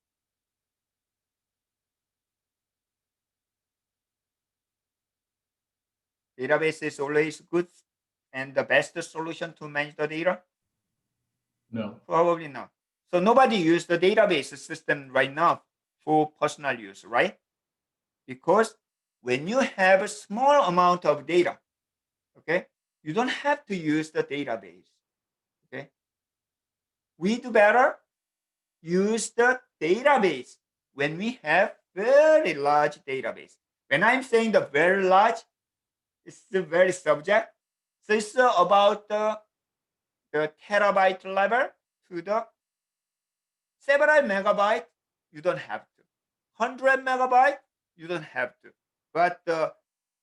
Database is always good and the best solution to manage the data? No. Probably not. So nobody use the database system right now for personal use, right? Because when you have a small amount of data, okay, you don't have to use the database, okay? We do better use the database when we have very large database. When I'm saying the very large, it's the very subject. So it's about the terabyte level to the several megabyte, you don't have to. 100 megabyte, you don't have to. But the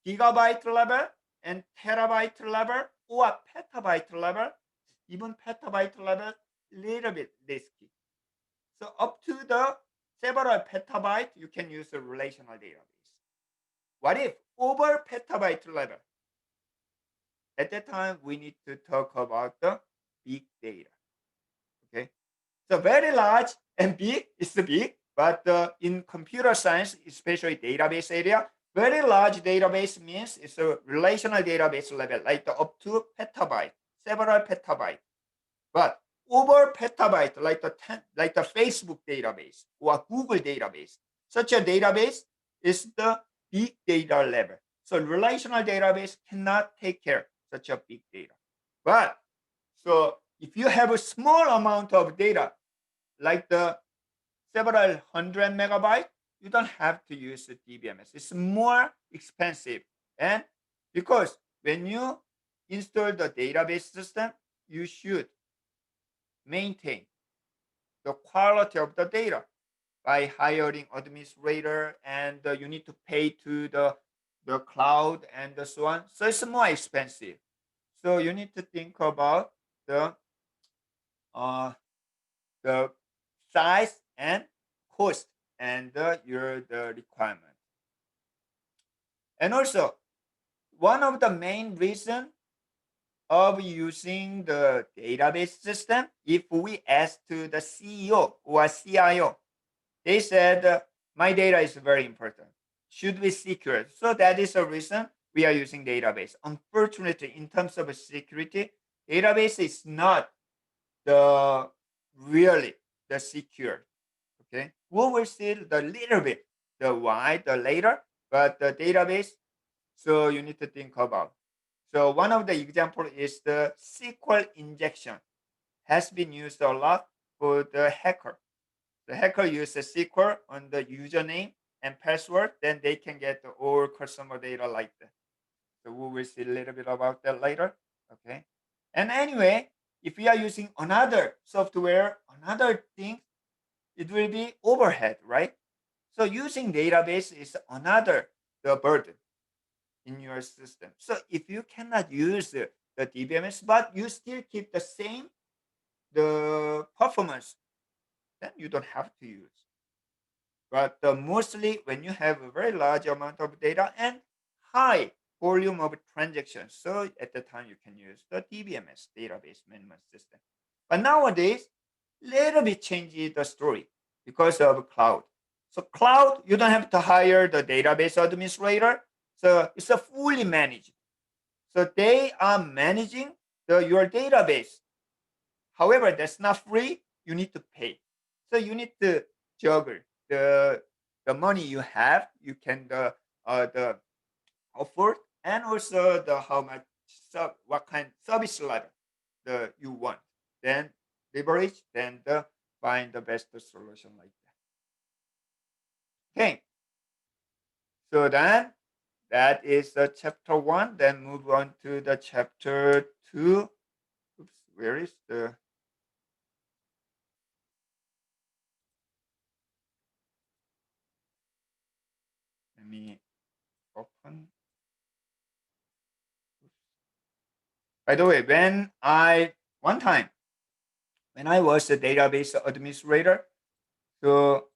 gigabyte level and terabyte level or petabyte level, even petabyte level, little bit risky. So up to the several petabyte, you can use a relational database. What if over petabyte level? At that time, we need to talk about the big data. Okay, so very large and big is big, but in computer science, especially database area, very large database means it's a relational database level, like up to petabyte, several petabyte. But over petabyte, like the Facebook database or Google database, such a database is the big data level. So relational database cannot take care of such a big data. But so if you have a small amount of data, like the several hundred megabyte, you don't have to use the DBMS. It's more expensive. And because when you install the database system, you should maintain the quality of the data by hiring administrator, and you need to pay to the cloud and so on. So it's more expensive. So you need to think about the size and cost and the requirement. And also, one of the main reason of using the database system, if we ask to the CEO or CIO, they said, my data is very important. Should we secure it? So that is the reason we are using database. Unfortunately, in terms of security, database is not the really the secure. Okay, we will see the little bit the why the later, but the database. So you need to think about. So one of the example is the SQL injection has been used a lot for the hacker. The hacker uses SQL on the username and password, then they can get the all customer data like that. So we will see a little bit about that later. Okay. And anyway, if we are using another software, another thing, it will be overhead, right? So using database is another the burden in your system. So if you cannot use the DBMS, but you still keep the same the performance, then you don't have to use. But mostly when you have a very large amount of data and high volume of transactions, so at the time you can use the DBMS, database management system. But nowadays, little bit change the story because of cloud. So cloud, you don't have to hire the database administrator. So it's a fully managed. So they are managing your database. However, that's not free. You need to pay. So you need to juggle the money you have. You can the afford, and also the how much what kind service level you want. Then leverage. Then find the best solution like that. Okay. So then that is the chapter 1. Then move on to the chapter 2. Oops, where is the let me open. By the way, one time when I was a database administrator, so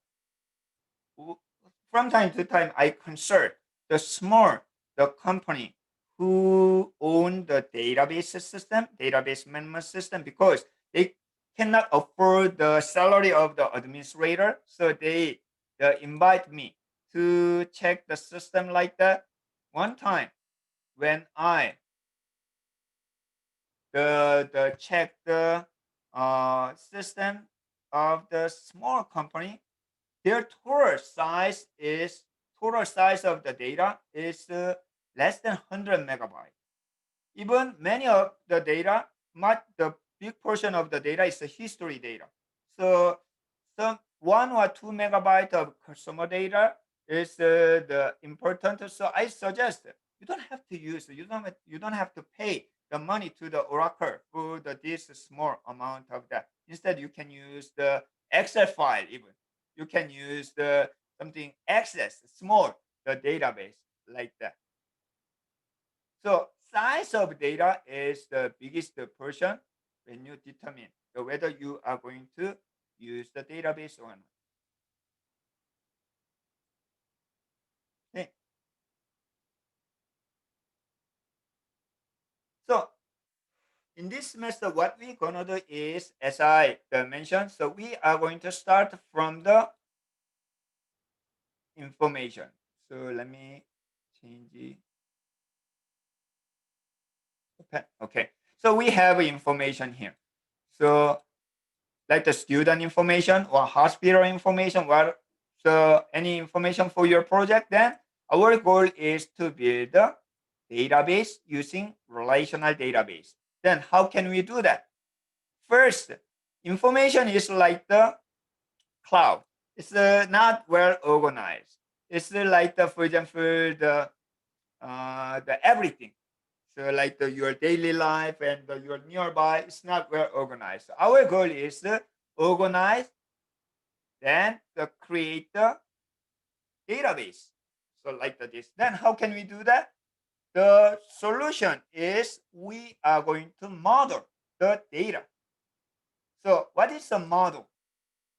from time to time I consult the company who own the database system, database management system, because they cannot afford the salary of the administrator. So they invite me to check the system like that. One time when I check the system of the small company, their total size of the data is less than 100 megabytes. Even many of the data, not the big portion of the data is the history data. So some 1 or 2 megabytes of customer data is the important. So I suggest you don't have to use, you don't have to pay the money to the Oracle for this small amount of that. Instead, you can use the Excel file even. You can use the something access small the database like that. So size of data is the biggest portion when you determine whether you are going to use the database or not. Okay. So in this semester, what we're gonna do is, as I mentioned, so we are going to start from the information. So let me change it. Okay. So we have information here. So like the student information or hospital information, so any information for your project, then our goal is to build a database using relational database. Then how can we do that? First, information is like the cloud. It's not well organized. It's like for example, the everything. So like your daily life and your nearby, it's not well organized. Our goal is to organize, then to create the database. So like this. Then how can we do that? The solution is we are going to model the data. So what is a model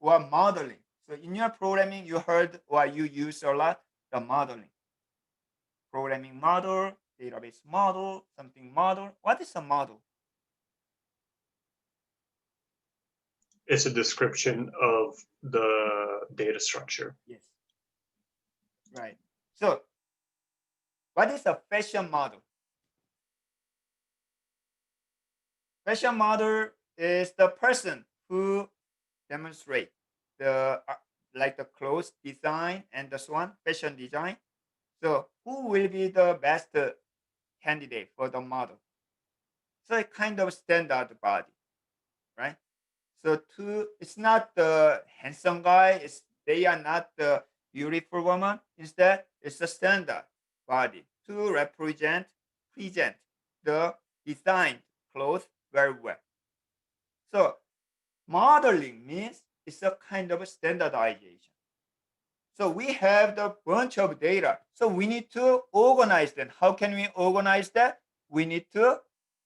or modeling? So in your programming, you heard or you use a lot the modeling. Programming model, database model, something model. What is a model? It's a description of the data structure. Yes. Right. So what is a fashion model? Fashion model is the person who demonstrate the like the clothes design and so on, fashion design. So who will be the best candidate for the model? So a kind of standard body, right? So it's not the handsome guy. They are not the beautiful woman. Instead, it's a standard body to present the designed clothes very well. So modeling means it's a kind of a standardization. So we have the bunch of data. So we need to organize them. How can we organize that? We need to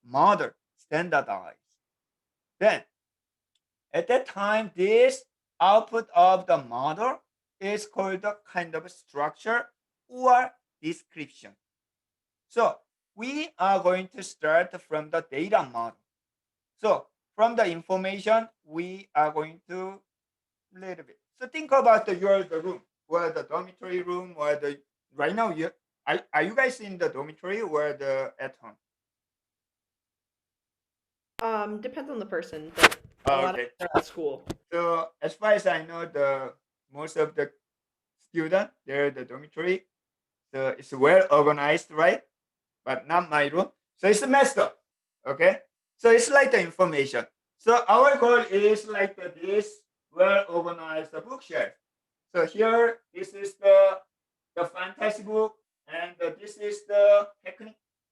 model, standardize. Then at that time, this output of the model is called a kind of structure or description. So we are going to start from the data model. So from the information, we are going to little bit. So think about the room or the dormitory room or the right now are you guys in the dormitory or the at home? Depends on the person, but a lot of Okay. them are at school. So as far as I know, the most of the student they're the dormitory. So it's well organized, right? But not my room. So it's messed up. Okay. So it's like the information. So our goal is like this well organized bookshelf. So here, this is the fantasy book, and this is the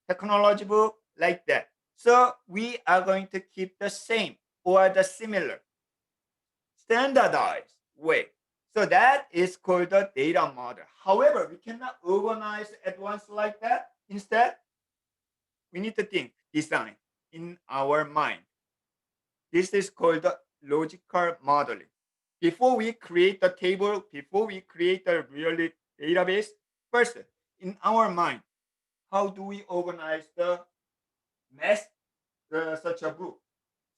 technology book, like that. So we are going to keep the same or the similar standardized way. So that is called the data model. However, we cannot organize at once like that. Instead, we need to think, design in our mind. This is called the logical modeling. Before we create the table, before we create the real database, first, in our mind, how do we organize the math, such a book?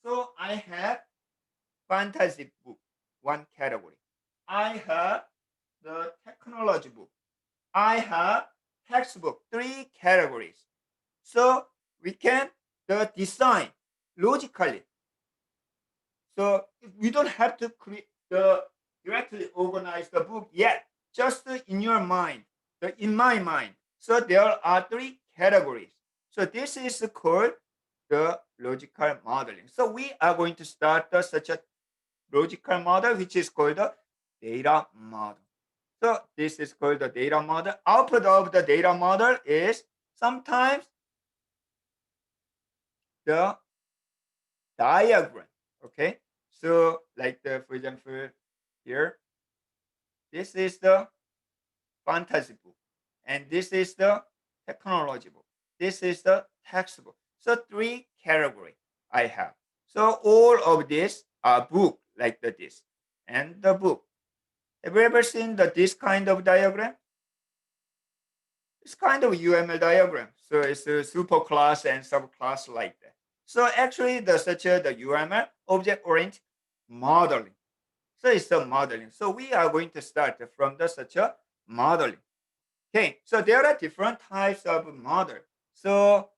So I have fantasy book, one category. I have the technology book. I have textbook, three categories. So we can design logically. So we don't have to create directly organize the book yet, just in your mind, in my mind. So there are three categories. So this is called the logical modeling. So we are going to start such a logical model, which is called the data model. So this is called the data model. Output of the data model is sometimes the diagram. Okay, so like for example here, this is the fantasy book, and this is the technology book. This is the textbook. So three category I have. So all of these are book like this and the book. Have you ever seen this kind of diagram? It's kind of UML diagram. So it's a superclass and subclass like that. So actually the UML object-oriented modeling. So it's the modeling. So we are going to start from such a modeling. Okay, so there are different types of model. So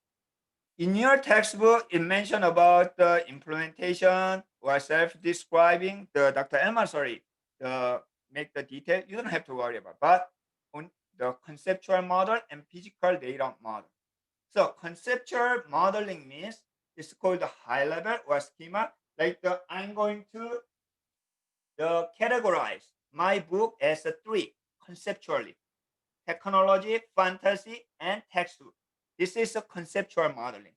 in your textbook, it mentioned about the implementation or self-describing. The Dr. Elman, sorry, make the detail. You don't have to worry about. But on the conceptual model and physical data model. So conceptual modeling means it's called the high level or schema. Like I'm going to categorize my book as three conceptually: technology, fantasy, and textbook. This is a conceptual modeling.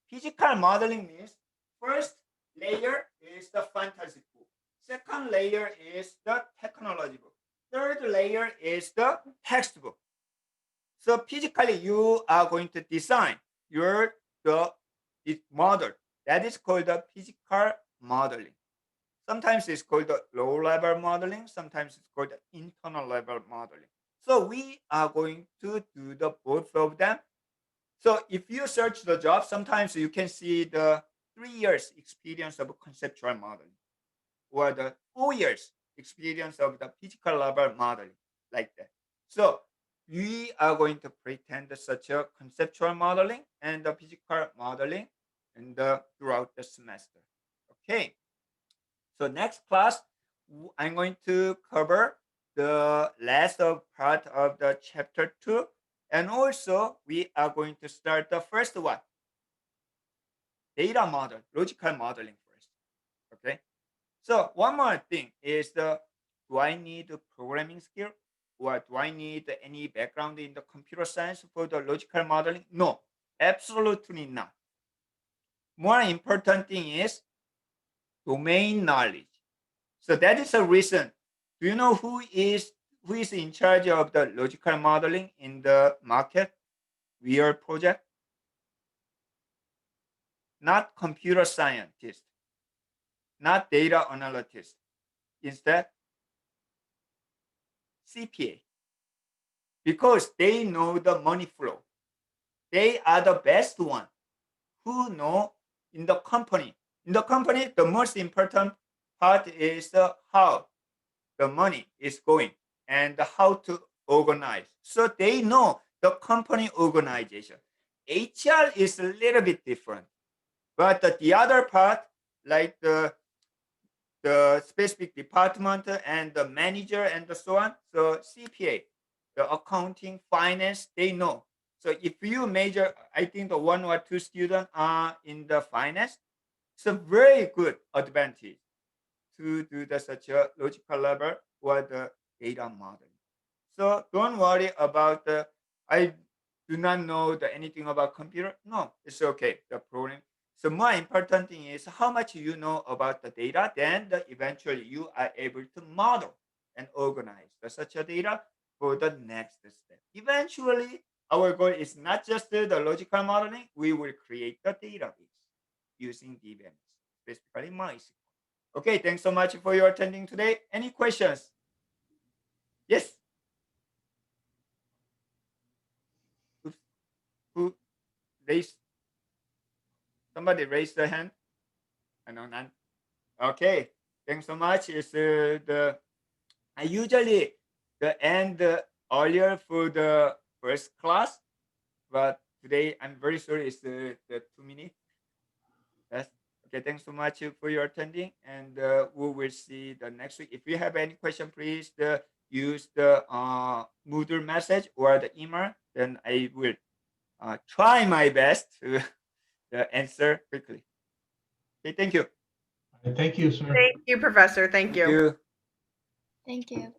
Physical modeling means first layer is the fantasy book. Second layer is the technology book. Third layer is the textbook. So physically, you are going to design this model. That is called the physical modeling. Sometimes it's called the low-level modeling. Sometimes it's called the internal level modeling. So we are going to do the both of them. So if you search the job, sometimes you can see the 3 years experience of conceptual modeling or the 4 years experience of the physical level modeling like that. So we are going to pretend such a conceptual modeling and the physical modeling throughout the semester. Okay. So next class, I'm going to cover the last part of the chapter 2. And also, we are going to start the first one, data model, logical modeling first. Okay. So one more thing is do I need a programming skill or do I need any background in the computer science for the logical modeling? No, absolutely not. More important thing is domain knowledge. So that is a reason. Do you know who is in charge of the logical modeling in the market? Your project? Not computer scientist, not data analyst. Instead, CPA. Because they know the money flow. They are the best one who know in the company. In the company, the most important part is how the money is going and how to organize. So they know the company organization. HR is a little bit different. But the other part, like the specific department and the manager and so on, so CPA, the accounting, finance, they know. So if you major, I think the 1 or 2 students are in the finance, it's a very good advantage to do such a logical level or the data modeling. So don't worry about I do not know anything about computer. No, it's okay. The program. So more important thing is how much you know about the data. Then eventually you are able to model and organize such a data for the next step. Eventually, our goal is not just the logical modeling. We will create the database using DBMS, specifically MySQL. Okay, thanks so much for your attending today. Any questions? Yes. Oops. Somebody raise their hand. I know none. Okay, thanks so much. It's I usually end earlier for the first class, but today I'm very sorry it's the 2 minutes. Yes. Okay, thanks so much for your attending, and we will see the next week. If you have any question, please use the Moodle message or the email. Then I will try my best to answer quickly. Okay, thank you. Thank you, sir. Thank you, Professor. Thank you. Thank you.